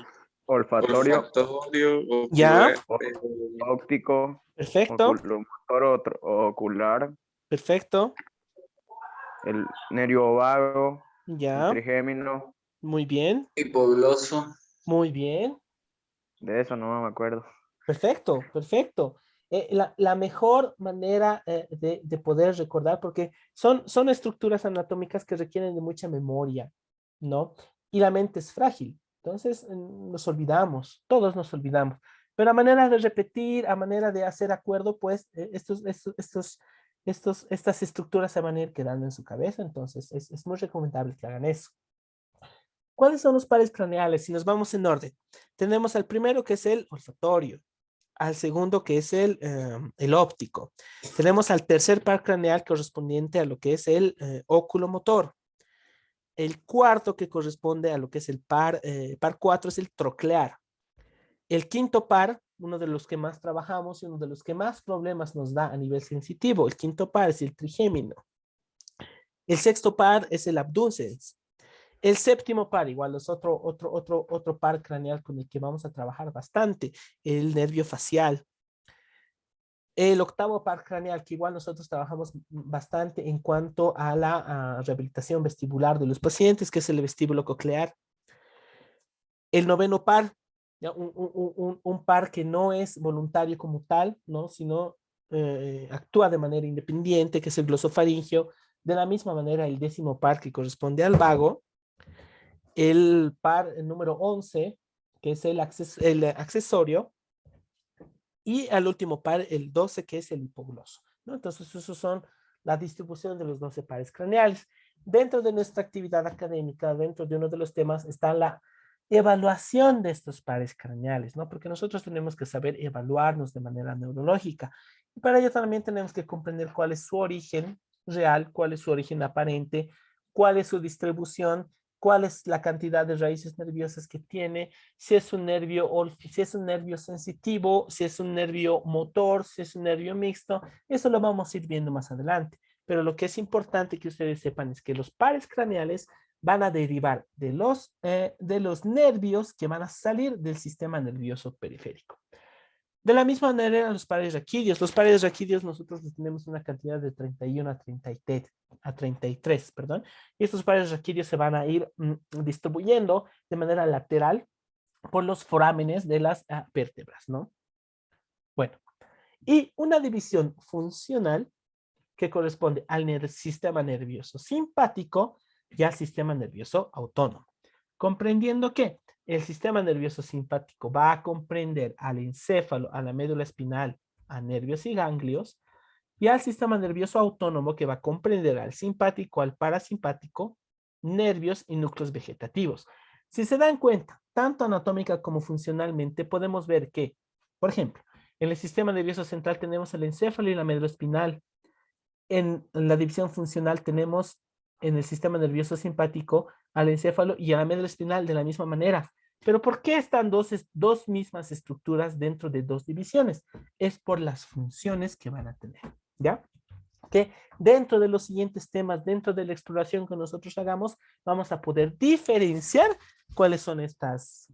Olfatorio, olfatorio, Ya, óptico, perfecto, oculomotor, ocular, perfecto. el nervio vago, el Ya, trigémino. muy bien, hipogloso. muy bien. De eso no me acuerdo. Perfecto, perfecto. La mejor manera de poder recordar, porque son estructuras anatómicas que requieren de mucha memoria, ¿no? Y la mente es frágil. Entonces nos olvidamos, todos nos olvidamos. Pero a manera de repetir, a manera de hacer acuerdo, pues estas estructuras se van a ir quedando en su cabeza. Entonces es muy recomendable que hagan eso. ¿Cuáles son los pares craneales? Si nos vamos en orden, tenemos al primero que es el olfatorio, al segundo que es el óptico. Tenemos al tercer par craneal correspondiente a lo que es el oculomotor. El cuarto que corresponde a lo que es el par 4 es el troclear. El quinto par, uno de los que más trabajamos y uno de los que más problemas nos da a nivel sensitivo, el quinto par es el trigémino. El sexto par es el abducens. El séptimo par, igual es otro par craneal con el que vamos a trabajar bastante, el nervio facial. El octavo par craneal, que igual nosotros trabajamos bastante en cuanto a la rehabilitación vestibular de los pacientes, que es el vestíbulo coclear. El noveno par, ¿ya? Un par que no es voluntario como tal, ¿no? Sino actúa de manera independiente, que es el glosofaringeo. De la misma manera, el décimo par que corresponde al vago. El par número 11, que es el accesorio, y al último par, el 12, que es el hipogloso, ¿no? Entonces, esos son la distribución de los 12 pares craneales. Dentro de nuestra actividad académica, dentro de uno de los temas, está la evaluación de estos pares craneales, ¿no? Porque nosotros tenemos que saber evaluarnos de manera neurológica. Y para ello también tenemos que comprender cuál es su origen real, cuál es su origen aparente, cuál es su distribución cuál es la cantidad de raíces nerviosas que tiene, si es un nervio si es un nervio sensitivo, si es un nervio motor, si es un nervio mixto. Eso lo vamos a ir viendo más adelante. Pero lo que es importante que ustedes sepan es que los pares craneales van a derivar de los nervios que van a salir del sistema nervioso periférico. De la misma manera, los pares raquídeos. Los pares raquídeos nosotros tenemos una cantidad de 31 a 33, perdón. Y estos pares raquídeos se van a ir distribuyendo de manera lateral por los forámenes de las vértebras, ¿no? Bueno, y una división funcional que corresponde al sistema nervioso simpático y al sistema nervioso autónomo. Comprendiendo que el sistema nervioso simpático va a comprender al encéfalo, a la médula espinal, a nervios y ganglios, y al sistema nervioso autónomo que va a comprender al simpático, al parasimpático, nervios y núcleos vegetativos. Si se dan cuenta, tanto anatómica como funcionalmente, podemos ver que, por ejemplo, en el sistema nervioso central tenemos el encéfalo y la médula espinal. En la división funcional tenemos en el sistema nervioso simpático al encéfalo y a la médula espinal de la misma manera. Pero ¿por qué están dos mismas estructuras dentro de dos divisiones? Es por las funciones que van a tener, ¿ya? Que dentro de los siguientes temas, dentro de la exploración que nosotros hagamos, vamos a poder diferenciar cuáles son estas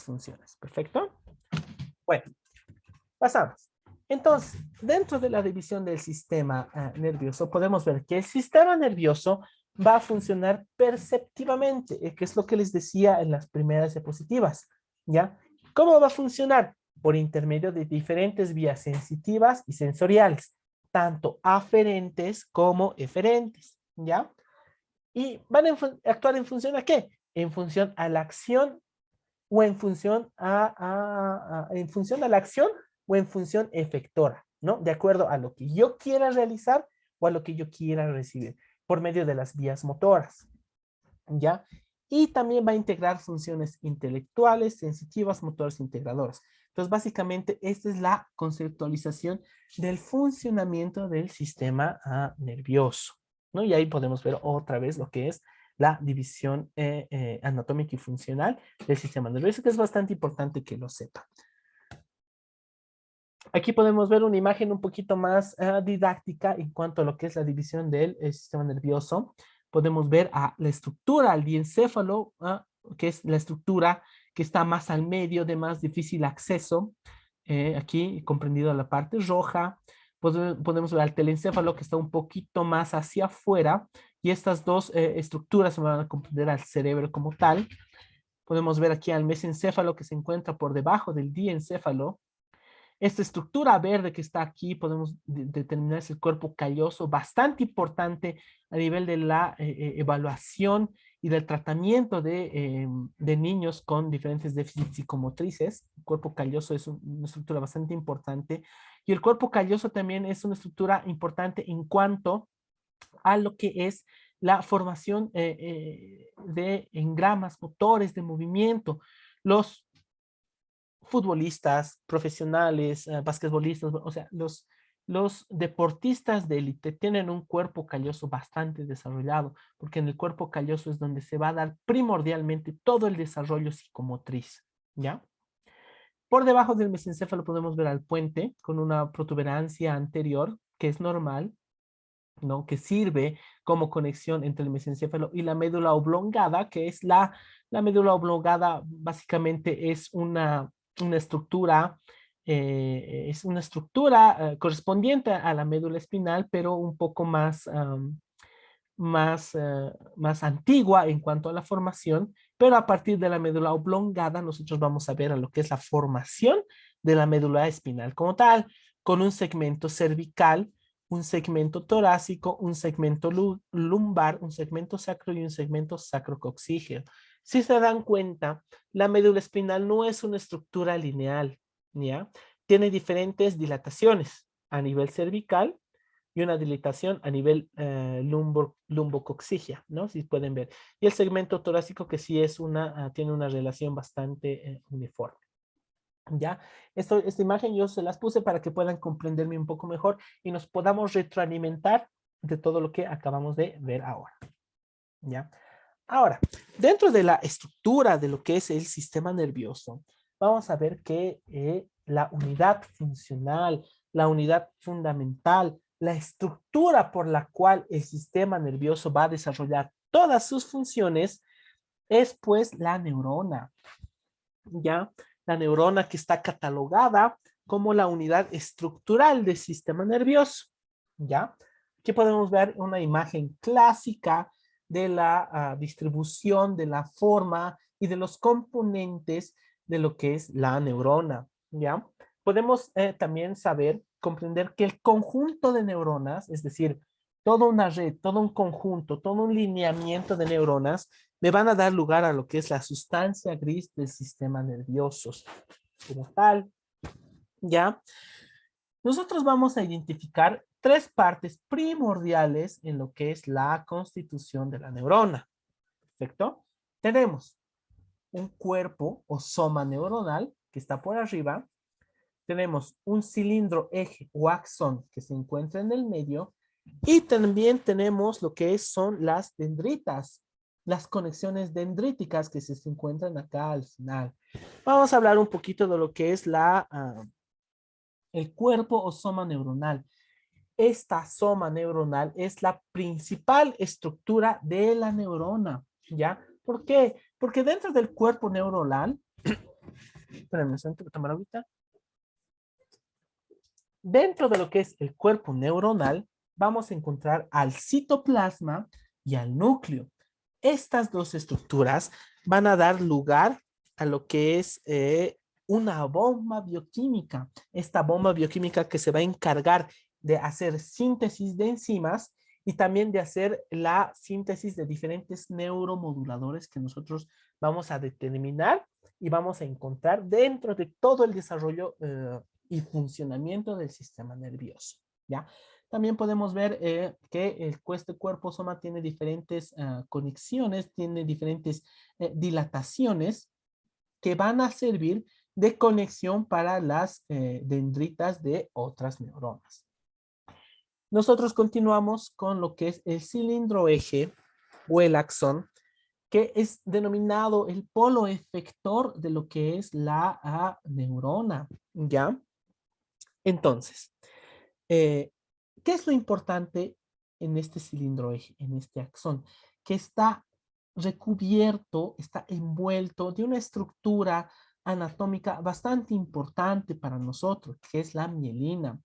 funciones. ¿Perfecto? Bueno, pasamos. Entonces, dentro de la división del sistema nervioso, podemos ver que el sistema nervioso va a funcionar perceptivamente, que es lo que les decía en las primeras diapositivas, ¿ya? ¿Cómo va a funcionar? Por intermedio de diferentes vías sensitivas y sensoriales, tanto aferentes como eferentes, ¿ya? Y van a actuar en función a ¿qué? En función a la acción o en función en función a la acción o en función efectora, ¿no? De acuerdo a lo que yo quiera realizar o a lo que yo quiera recibir por medio de las vías motoras, ¿ya? Y también va a integrar funciones intelectuales, sensitivas, motoras integradoras. Entonces, básicamente, esta es la conceptualización del funcionamiento del sistema nervioso, ¿no? Y ahí podemos ver otra vez lo que es la división anatómica y funcional del sistema nervioso, que es bastante importante que lo sepa. Aquí podemos ver una imagen un poquito más didáctica en cuanto a lo que es la división del sistema nervioso. Podemos ver la estructura, al diencéfalo, que es la estructura que está más al medio, de más difícil acceso. Aquí comprendido la parte roja. Podemos ver al telencéfalo, que está un poquito más hacia afuera. Y estas dos estructuras se van a comprender al cerebro como tal. Podemos ver aquí al mesencéfalo, que se encuentra por debajo del diencéfalo. Esta estructura verde que está aquí, podemos determinar es el cuerpo calloso, bastante importante a nivel de la evaluación y del tratamiento de niños con diferentes déficits psicomotrices. El cuerpo calloso es una estructura bastante importante. Y el cuerpo calloso también es una estructura importante en cuanto a lo que es la formación de engramas, motores de movimiento. Los futbolistas, profesionales, basquetbolistas, o sea, los deportistas de élite tienen un cuerpo calloso bastante desarrollado, porque en el cuerpo calloso es donde se va a dar primordialmente todo el desarrollo psicomotriz, ¿ya? Por debajo del mesencéfalo podemos ver al puente con una protuberancia anterior, que es normal, ¿no? Que sirve como conexión entre el mesencéfalo y la médula oblongada, que es la médula oblongada básicamente es una estructura, correspondiente a la médula espinal, pero un poco más antigua en cuanto a la formación, pero a partir de la médula oblongada nosotros vamos a ver a lo que es la formación de la médula espinal como tal, con un segmento cervical, un segmento torácico, un segmento lumbar, un segmento sacro y un segmento sacrocoxígeo. Si se dan cuenta, la médula espinal no es una estructura lineal, ¿ya? Tiene diferentes dilataciones a nivel cervical y una dilatación a nivel lumbocoxígea, ¿no? Si pueden ver. Y el segmento torácico que sí es tiene una relación bastante uniforme. ¿Ya? Esta imagen yo se las puse para que puedan comprenderme un poco mejor y nos podamos retroalimentar de todo lo que acabamos de ver ahora. ¿Ya? Ahora, dentro de la estructura de lo que es el sistema nervioso, vamos a ver que la unidad funcional, la unidad fundamental, la estructura por la cual el sistema nervioso va a desarrollar todas sus funciones es pues la neurona, ¿ya? La neurona que está catalogada como la unidad estructural del sistema nervioso, ¿ya? Aquí podemos ver una imagen clásica de la distribución, de la forma y de los componentes de lo que es la neurona, ¿ya? Podemos también saber, comprender que el conjunto de neuronas, es decir, toda una red, todo un conjunto, todo un lineamiento de neuronas, me van a dar lugar a lo que es la sustancia gris del sistema nervioso. Como tal, ¿ya? Nosotros vamos a identificar tres partes primordiales en lo que es la constitución de la neurona. ¿Perfecto? Tenemos un cuerpo o soma neuronal que está por arriba. Tenemos un cilindro eje o axón que se encuentra en el medio. Y también tenemos lo que son las dendritas, las conexiones dendríticas que se encuentran acá al final. Vamos a hablar un poquito de lo que es el cuerpo o soma neuronal. Esta soma neuronal es la principal estructura de la neurona, ¿ya? ¿Por qué? Porque dentro del cuerpo neuronal, espérenme, tengo que tomar ahorita. Dentro de lo que es el cuerpo neuronal, vamos a encontrar al citoplasma y al núcleo. Estas dos estructuras van a dar lugar a lo que es una bomba bioquímica. Esta bomba bioquímica que se va a encargar de hacer síntesis de enzimas y también de hacer la síntesis de diferentes neuromoduladores que nosotros vamos a determinar y vamos a encontrar dentro de todo el desarrollo y funcionamiento del sistema nervioso, ¿ya? También podemos ver que este cuerpo soma tiene diferentes conexiones, tiene diferentes dilataciones que van a servir de conexión para las dendritas de otras neuronas. Nosotros continuamos con lo que es el cilindro eje o el axón, que es denominado el polo efector de lo que es la neurona, ¿ya? Entonces, ¿qué es lo importante en este cilindro eje, en este axón? Que está recubierto, está envuelto de una estructura anatómica bastante importante para nosotros, que es la mielina.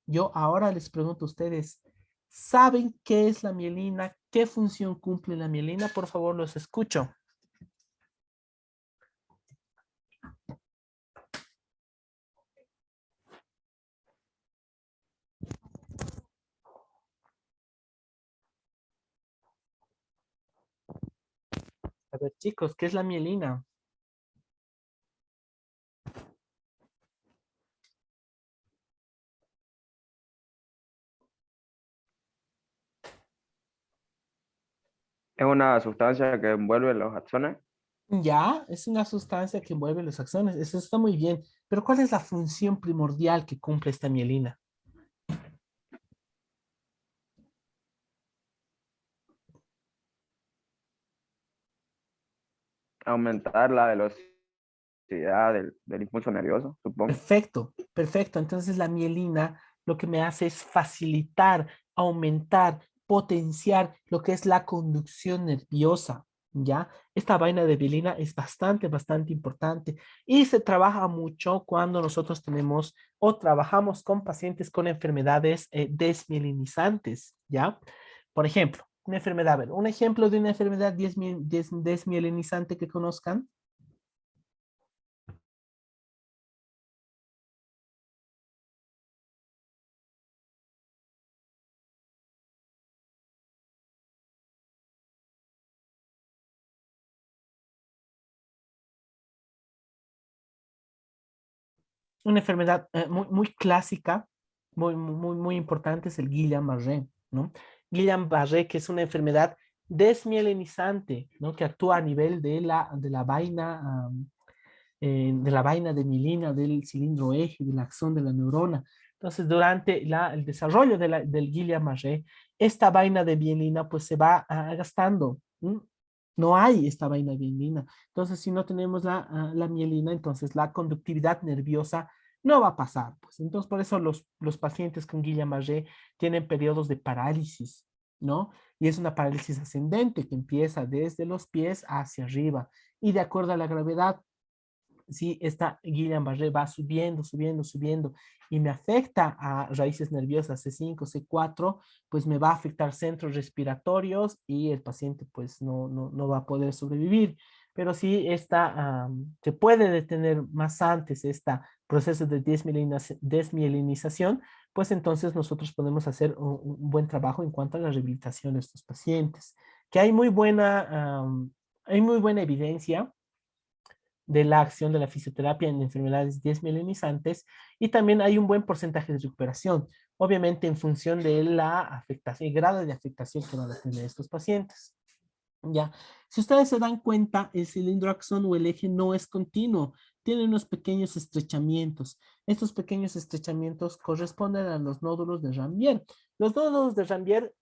Yo ahora les pregunto a ustedes, ¿saben qué es la mielina? ¿Qué función cumple la mielina? Por favor, los escucho. A ver, chicos, ¿qué es la mielina? Es una sustancia que envuelve los axones. Ya, es una sustancia que envuelve los axones. Eso está muy bien. Pero ¿cuál es la función primordial que cumple esta mielina? Aumentar la velocidad del impulso nervioso, supongo. Perfecto, perfecto. Entonces la mielina lo que me hace es facilitar, aumentar, potenciar lo que es la conducción nerviosa, ¿ya? Esta vaina de mielina es bastante, bastante importante y se trabaja mucho cuando nosotros tenemos o trabajamos con pacientes con enfermedades desmielinizantes, ¿ya? Por ejemplo, una enfermedad, a ver, un ejemplo de una enfermedad desmielinizante que conozcan. Una enfermedad muy clásica, muy importante es el Guillain-Barré, ¿no? Guillain-Barré, que es una enfermedad desmielinizante, ¿no? Que actúa a nivel de la vaina, de la vaina de mielina, del cilindro eje, del axón de la neurona. Entonces, durante el desarrollo del Guillain-Barré, esta vaina de mielina pues se va gastando, ¿m? No hay esta vaina de mielina. Entonces, si no tenemos la mielina, entonces la conductividad nerviosa no va a pasar. Pues. Entonces, por eso los pacientes con Guillain-Barré tienen periodos de parálisis, ¿no? Y es una parálisis ascendente que empieza desde los pies hacia arriba. Y de acuerdo a la gravedad, si esta Guillain-Barré va subiendo, subiendo, subiendo y me afecta a raíces nerviosas C5, C4, pues me va a afectar centros respiratorios y el paciente pues no va a poder sobrevivir. Pero si se puede detener más antes este proceso de desmielinización, pues entonces nosotros podemos hacer un buen trabajo en cuanto a la rehabilitación de estos pacientes, que hay muy buena evidencia de la acción de la fisioterapia en enfermedades desmielinizantes y también hay un buen porcentaje de recuperación, obviamente en función de la afectación, el grado de afectación que van a tener estos pacientes. Ya, si ustedes se dan cuenta, el cilindro axón o el eje no es continuo, tiene unos pequeños estrechamientos. Estos pequeños estrechamientos corresponden a los nódulos de Ranvier. Los nódulos de Ranvier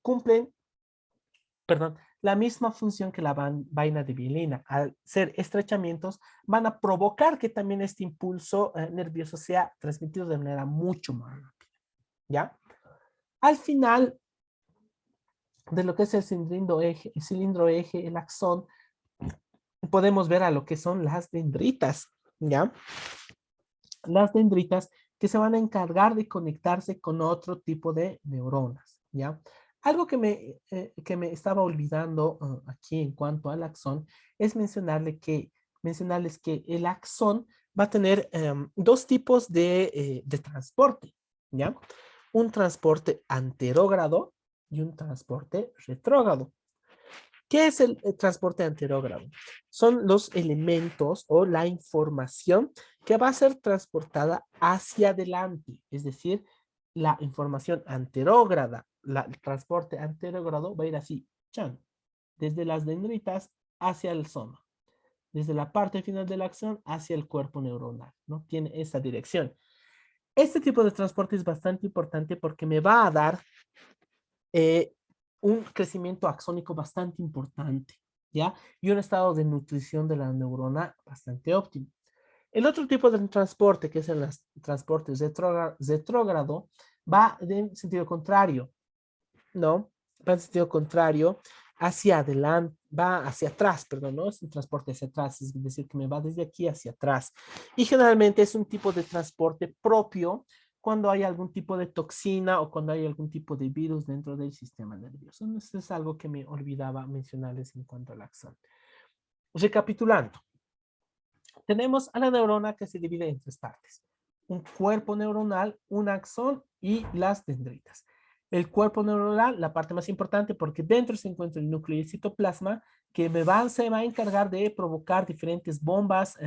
cumplen, perdón, la misma función que la vaina de mielina. Al ser estrechamientos, van a provocar que también este impulso nervioso sea transmitido de manera mucho más rápida. ¿Ya? Al final de lo que es el cilindro eje, el axón, podemos ver a lo que son las dendritas. ¿Ya? Las dendritas que se van a encargar de conectarse con otro tipo de neuronas. ¿Ya? Algo que me estaba olvidando aquí en cuanto al axón es mencionarles que el axón va a tener dos tipos de transporte, ¿ya? Un transporte anterógrado y un transporte retrógrado. ¿Qué es el transporte anterógrado? Son los elementos o la información que va a ser transportada hacia adelante, es decir, la información anterógrada, el transporte anterógrado va a ir así, chan, desde las dendritas hacia el soma, desde la parte final de la acción hacia el cuerpo neuronal, ¿no? Tiene esa dirección. Este tipo de transporte es bastante importante porque me va a dar un crecimiento axónico bastante importante, ¿ya? Y un estado de nutrición de la neurona bastante óptimo. El otro tipo de transporte, que es el transporte retrógrado, va en sentido contrario, ¿no? Va en sentido contrario hacia adelante, va hacia atrás, perdón, no es un transporte hacia atrás, es decir, que me va desde aquí hacia atrás. Y generalmente es un tipo de transporte propio cuando hay algún tipo de toxina o cuando hay algún tipo de virus dentro del sistema nervioso. Eso es algo que me olvidaba mencionarles en cuanto al axón. Recapitulando, tenemos a la neurona que se divide en tres partes. Un cuerpo neuronal, un axón y las dendritas. El cuerpo neuronal, la parte más importante, porque dentro se encuentra el núcleo y el citoplasma, que se va a encargar de provocar diferentes bombas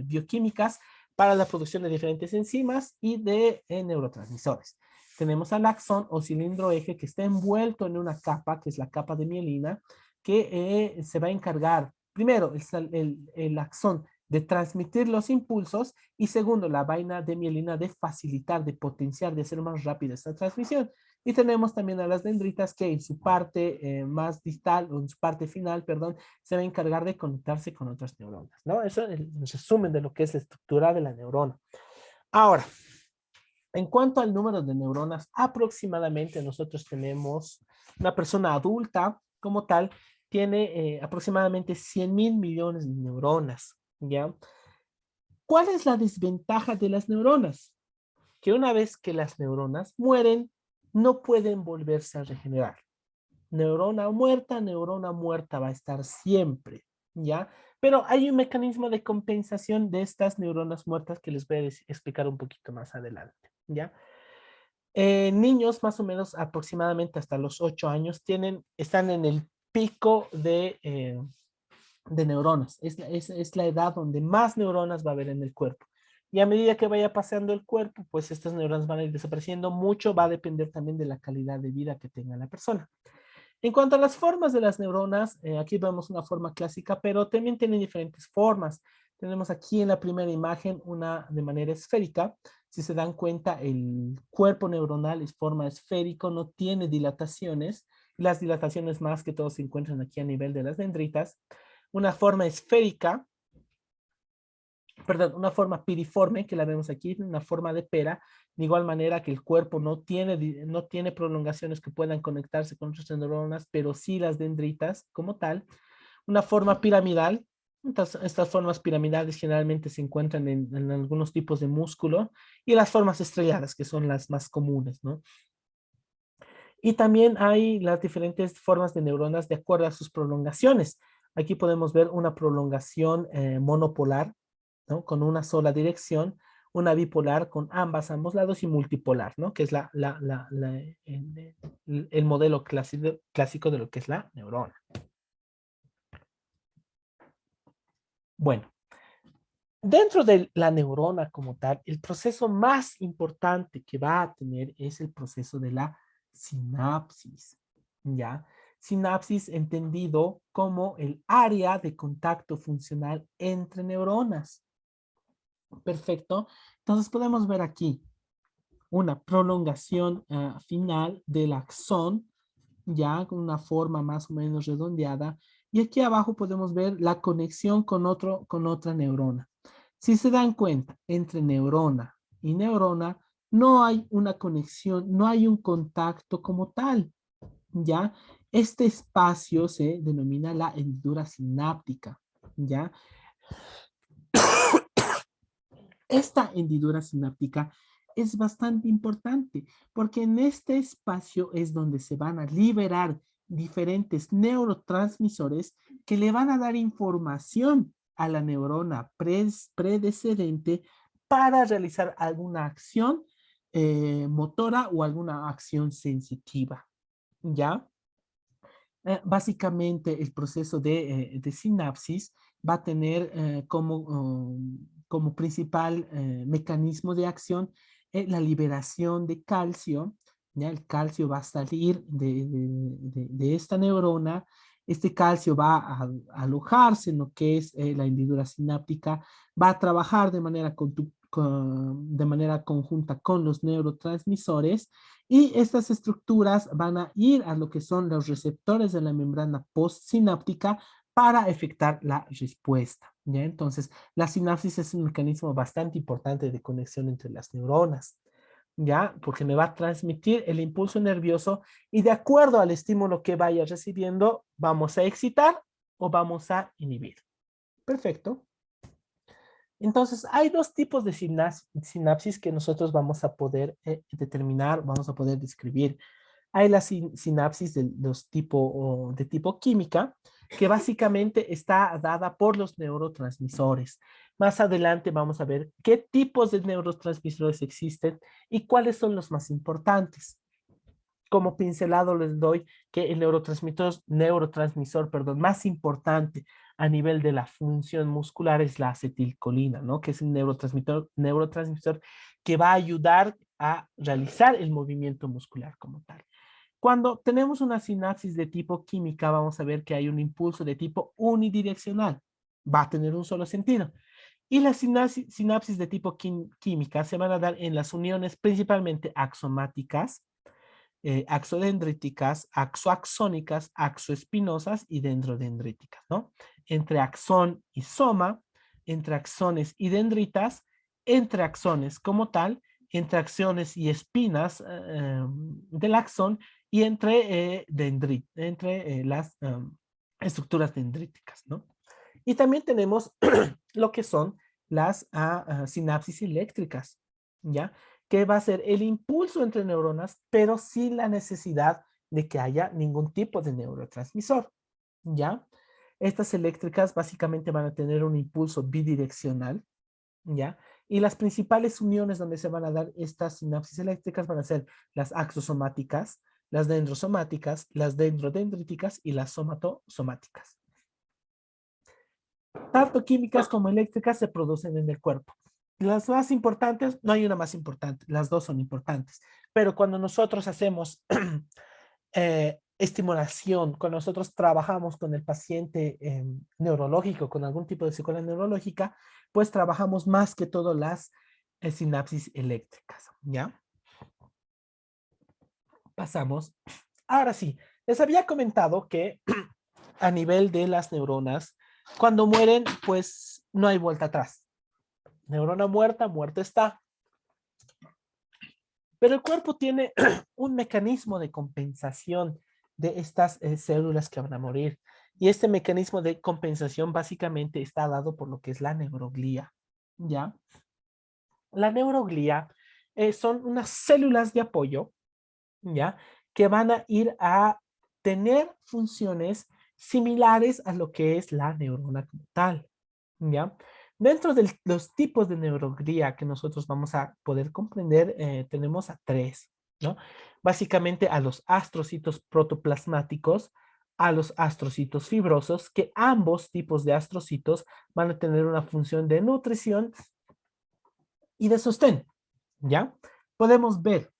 bioquímicas para la producción de diferentes enzimas y de neurotransmisores. Tenemos al axón o cilindro eje que está envuelto en una capa, que es la capa de mielina, que se va a encargar, primero, el axón de transmitir los impulsos y segundo, la vaina de mielina de facilitar, de potenciar, de hacer más rápida esta transmisión. Y tenemos también a las dendritas que en su parte más distal o en su parte final, perdón, se va a encargar de conectarse con otras neuronas, ¿no? Eso es el resumen de lo que es la estructura de la neurona. Ahora, en cuanto al número de neuronas, aproximadamente nosotros tenemos una persona adulta como tal, tiene aproximadamente 100.000 millones de neuronas, ¿ya? ¿Cuál es la desventaja de las neuronas? Que una vez que las neuronas mueren, no pueden volverse a regenerar. Neurona muerta va a estar siempre, ¿ya? Pero hay un mecanismo de compensación de estas neuronas muertas que les voy a explicar un poquito más adelante, ¿ya? Niños más o menos aproximadamente hasta los 8 años están en el pico de neuronas. Es la edad donde más neuronas va a haber en el cuerpo. Y a medida que vaya pasando el cuerpo, pues estas neuronas van a ir desapareciendo. Mucho va a depender también de la calidad de vida que tenga la persona. En cuanto a las formas de las neuronas, aquí vemos una forma clásica, pero también tienen diferentes formas. Tenemos aquí en la primera imagen una de manera esférica. Si se dan cuenta, el cuerpo neuronal es forma esférico, no tiene dilataciones. Las dilataciones más que todo se encuentran aquí a nivel de las dendritas. Una forma esférica, perdón, una forma piriforme, que la vemos aquí, una forma de pera, de igual manera que el cuerpo no tiene prolongaciones que puedan conectarse con otras neuronas, pero sí las dendritas como tal. Una forma piramidal, estas formas piramidales generalmente se encuentran en algunos tipos de músculo, y las formas estrelladas, que son las más comunes, ¿no? Y también hay las diferentes formas de neuronas de acuerdo a sus prolongaciones. Aquí podemos ver una prolongación monopolar, ¿no? Con una sola dirección, una bipolar con ambos lados y multipolar, ¿no? Que es el modelo clásico de lo que es la neurona. Bueno, dentro de la neurona como tal, el proceso más importante que va a tener es el proceso de la sinapsis, ¿ya? Sinapsis entendido como el área de contacto funcional entre neuronas. Perfecto. Entonces podemos ver aquí una prolongación final del axón, ya con una forma más o menos redondeada. Y aquí abajo podemos ver la conexión con otra neurona. Si se dan cuenta, entre neurona y neurona no hay una conexión, no hay un contacto como tal, ¿ya? Este espacio se denomina la hendidura sináptica, ¿ya? Esta hendidura sináptica es bastante importante porque en este espacio es donde se van a liberar diferentes neurotransmisores que le van a dar información a la neurona predecedente para realizar alguna acción motora o alguna acción sensitiva, ¿ya? Básicamente el proceso de sinapsis va a tener como principal mecanismo de acción la liberación de calcio. ¿Ya? El calcio va a salir de esta neurona. Este calcio va a alojarse en lo que es la hendidura sináptica, va a trabajar de manera conjunta con los neurotransmisores, y estas estructuras van a ir a lo que son los receptores de la membrana postsináptica para efectuar la respuesta, ¿ya? Entonces, la sinapsis es un mecanismo bastante importante de conexión entre las neuronas, ¿ya? Porque me va a transmitir el impulso nervioso y de acuerdo al estímulo que vaya recibiendo, vamos a excitar o vamos a inhibir. Perfecto. Entonces, hay dos tipos de sinapsis que nosotros vamos a poder determinar, vamos a poder describir. Hay la sinapsis de tipo química, que básicamente está dada por los neurotransmisores. Más adelante vamos a ver qué tipos de neurotransmisores existen y cuáles son los más importantes. Como pincelado les doy que el neurotransmisor, más importante a nivel de la función muscular es la acetilcolina, ¿no? Que es un neurotransmisor que va a ayudar a realizar el movimiento muscular como tal. Cuando tenemos una sinapsis de tipo química, vamos a ver que hay un impulso de tipo unidireccional. Va a tener un solo sentido. Y las sinapsis de tipo química se van a dar en las uniones principalmente axomáticas, axodendríticas, axoaxónicas, axoespinosas y dendrodendríticas, ¿no? Entre axón y soma, entre axones y dendritas, entre axones como tal, entre axones y espinas del axón y entre las estructuras dendríticas, ¿no? Y también tenemos lo que son las sinapsis eléctricas, ¿ya? Que va a ser el impulso entre neuronas, pero sin la necesidad de que haya ningún tipo de neurotransmisor, ¿ya? Estas eléctricas básicamente van a tener un impulso bidireccional, ¿ya? Y las principales uniones donde se van a dar estas sinapsis eléctricas van a ser las axosomáticas, las dendrosomáticas, las dendrodendríticas y las somatosomáticas. Tanto químicas como eléctricas se producen en el cuerpo. Las más importantes, no hay una más importante, las dos son importantes, pero cuando nosotros hacemos estimulación, cuando nosotros trabajamos con el paciente neurológico, con algún tipo de secuela neurológica, pues trabajamos más que todo las sinapsis eléctricas, ¿ya? Pasamos. Ahora sí, Les había comentado que a nivel de las neuronas, cuando mueren, pues no hay vuelta atrás. Neurona muerta, muerta está. Pero el cuerpo tiene un mecanismo de compensación de estas células que van a morir. Y este mecanismo de compensación básicamente está dado por lo que es la neuroglía. ¿Ya? La neuroglía son unas células de apoyo, ¿ya? Que van a ir a tener funciones similares a lo que es la neurona como tal, ¿ya? Dentro de los tipos de neuroglía que nosotros vamos a poder comprender, tenemos a tres, ¿no? Básicamente a los astrocitos protoplasmáticos, a los astrocitos fibrosos, que ambos tipos de astrocitos van a tener una función de nutrición y de sostén, ¿ya? Podemos ver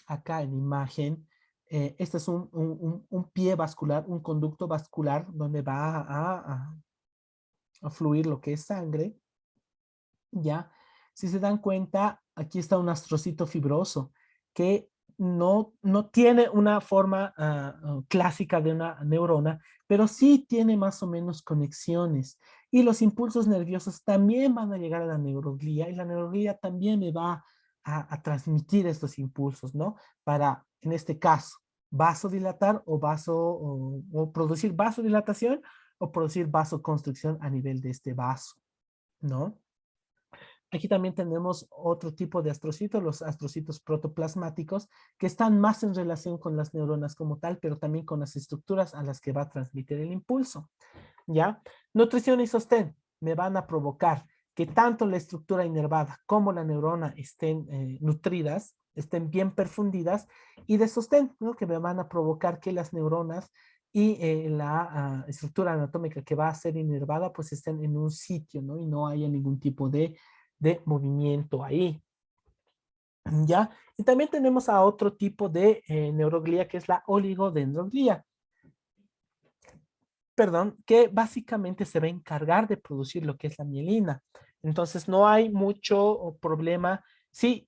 acá en imagen, este es un pie vascular, un conducto vascular donde va a fluir lo que es sangre, ¿ya? Si se dan cuenta, aquí está un astrocito fibroso que no tiene una forma clásica de una neurona, pero sí tiene más o menos conexiones. Y los impulsos nerviosos también van a llegar a la neuroglía y la neuroglía también me va a transmitir estos impulsos, ¿no? Para, en este caso, vasodilatar o producir vasodilatación o producir vasoconstricción a nivel de este vaso, ¿no? Aquí también tenemos otro tipo de astrocitos, los astrocitos protoplasmáticos, que están más en relación con las neuronas como tal, pero también con las estructuras a las que va a transmitir el impulso. ¿Ya? Nutrición y sostén me van a provocar que tanto la estructura inervada como la neurona estén nutridas, estén bien perfundidas, y de sostén, ¿no? Que me van a provocar que las neuronas y la estructura anatómica que va a ser inervada, pues estén en un sitio, ¿no? Y no haya ningún tipo de movimiento ahí. ¿Ya? Y también tenemos a otro tipo de neuroglía que es la oligodendroglía. Perdón, que básicamente se va a encargar de producir lo que es la mielina. Entonces no hay mucho problema. Sí,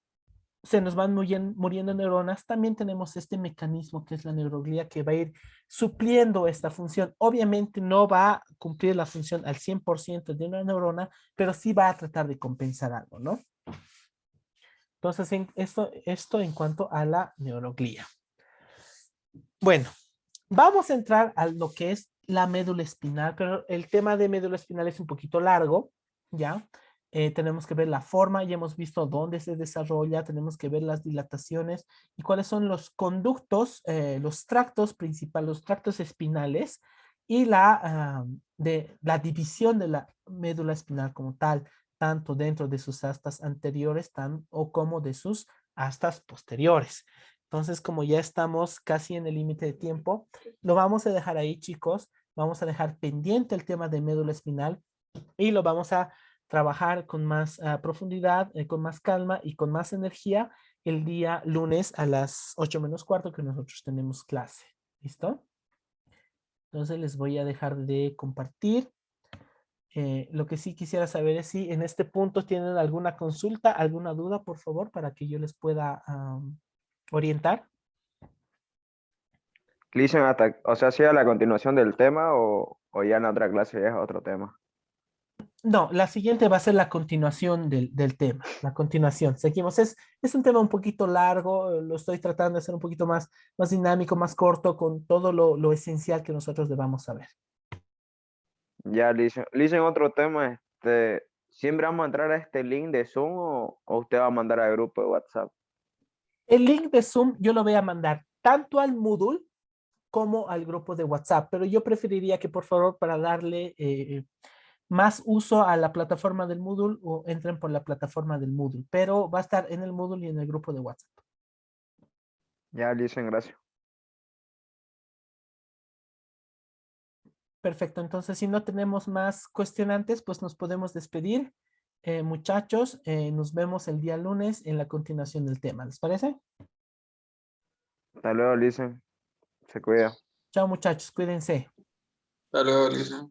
se nos van muriendo neuronas, también tenemos este mecanismo que es la neuroglía que va a ir supliendo esta función. Obviamente no va a cumplir la función al 100% de una neurona, pero sí va a tratar de compensar algo, ¿no? Entonces, esto en cuanto a la neuroglía. Bueno, vamos a entrar a lo que es la médula espinal, pero el tema de médula espinal es un poquito largo, ¿ya? Tenemos que ver la forma, ya hemos visto dónde se desarrolla, tenemos que ver las dilataciones y cuáles son los conductos, los tractos principales, los tractos espinales y la división de la médula espinal como tal, tanto dentro de sus astas anteriores o como de sus astas posteriores. Entonces, como ya estamos casi en el límite de tiempo, lo vamos a dejar ahí, chicos. Vamos a dejar pendiente el tema de médula espinal y lo vamos a trabajar con más profundidad, con más calma y con más energía el día lunes a las 8 menos cuarto que nosotros tenemos clase. ¿Listo? Entonces les voy a dejar de compartir. Lo que sí quisiera saber es si en este punto tienen alguna consulta, alguna duda, por favor, para que yo les pueda orientar. Listen, o sea, ¿sí a la continuación del tema o ya en otra clase ya es otro tema? No, la siguiente va a ser la continuación del tema, la continuación. Seguimos. Es un tema un poquito largo, lo estoy tratando de hacer un poquito más dinámico, más corto, con todo lo esencial que nosotros debamos saber. Ya, listen, otro tema, ¿siempre vamos a entrar a este link de Zoom o usted va a mandar al grupo de WhatsApp? El link de Zoom yo lo voy a mandar tanto al Moodle como al grupo de WhatsApp, pero yo preferiría que por favor para darle más uso a la plataforma del Moodle o entren por la plataforma del Moodle, pero va a estar en el Moodle y en el grupo de WhatsApp. Ya, listen, gracias. Perfecto, entonces si no tenemos más cuestionantes, pues nos podemos despedir. Muchachos, nos vemos el día lunes en la continuación del tema. ¿Les parece? Hasta luego, listen. Se cuida. Chao muchachos, cuídense. Hasta luego, Lisa.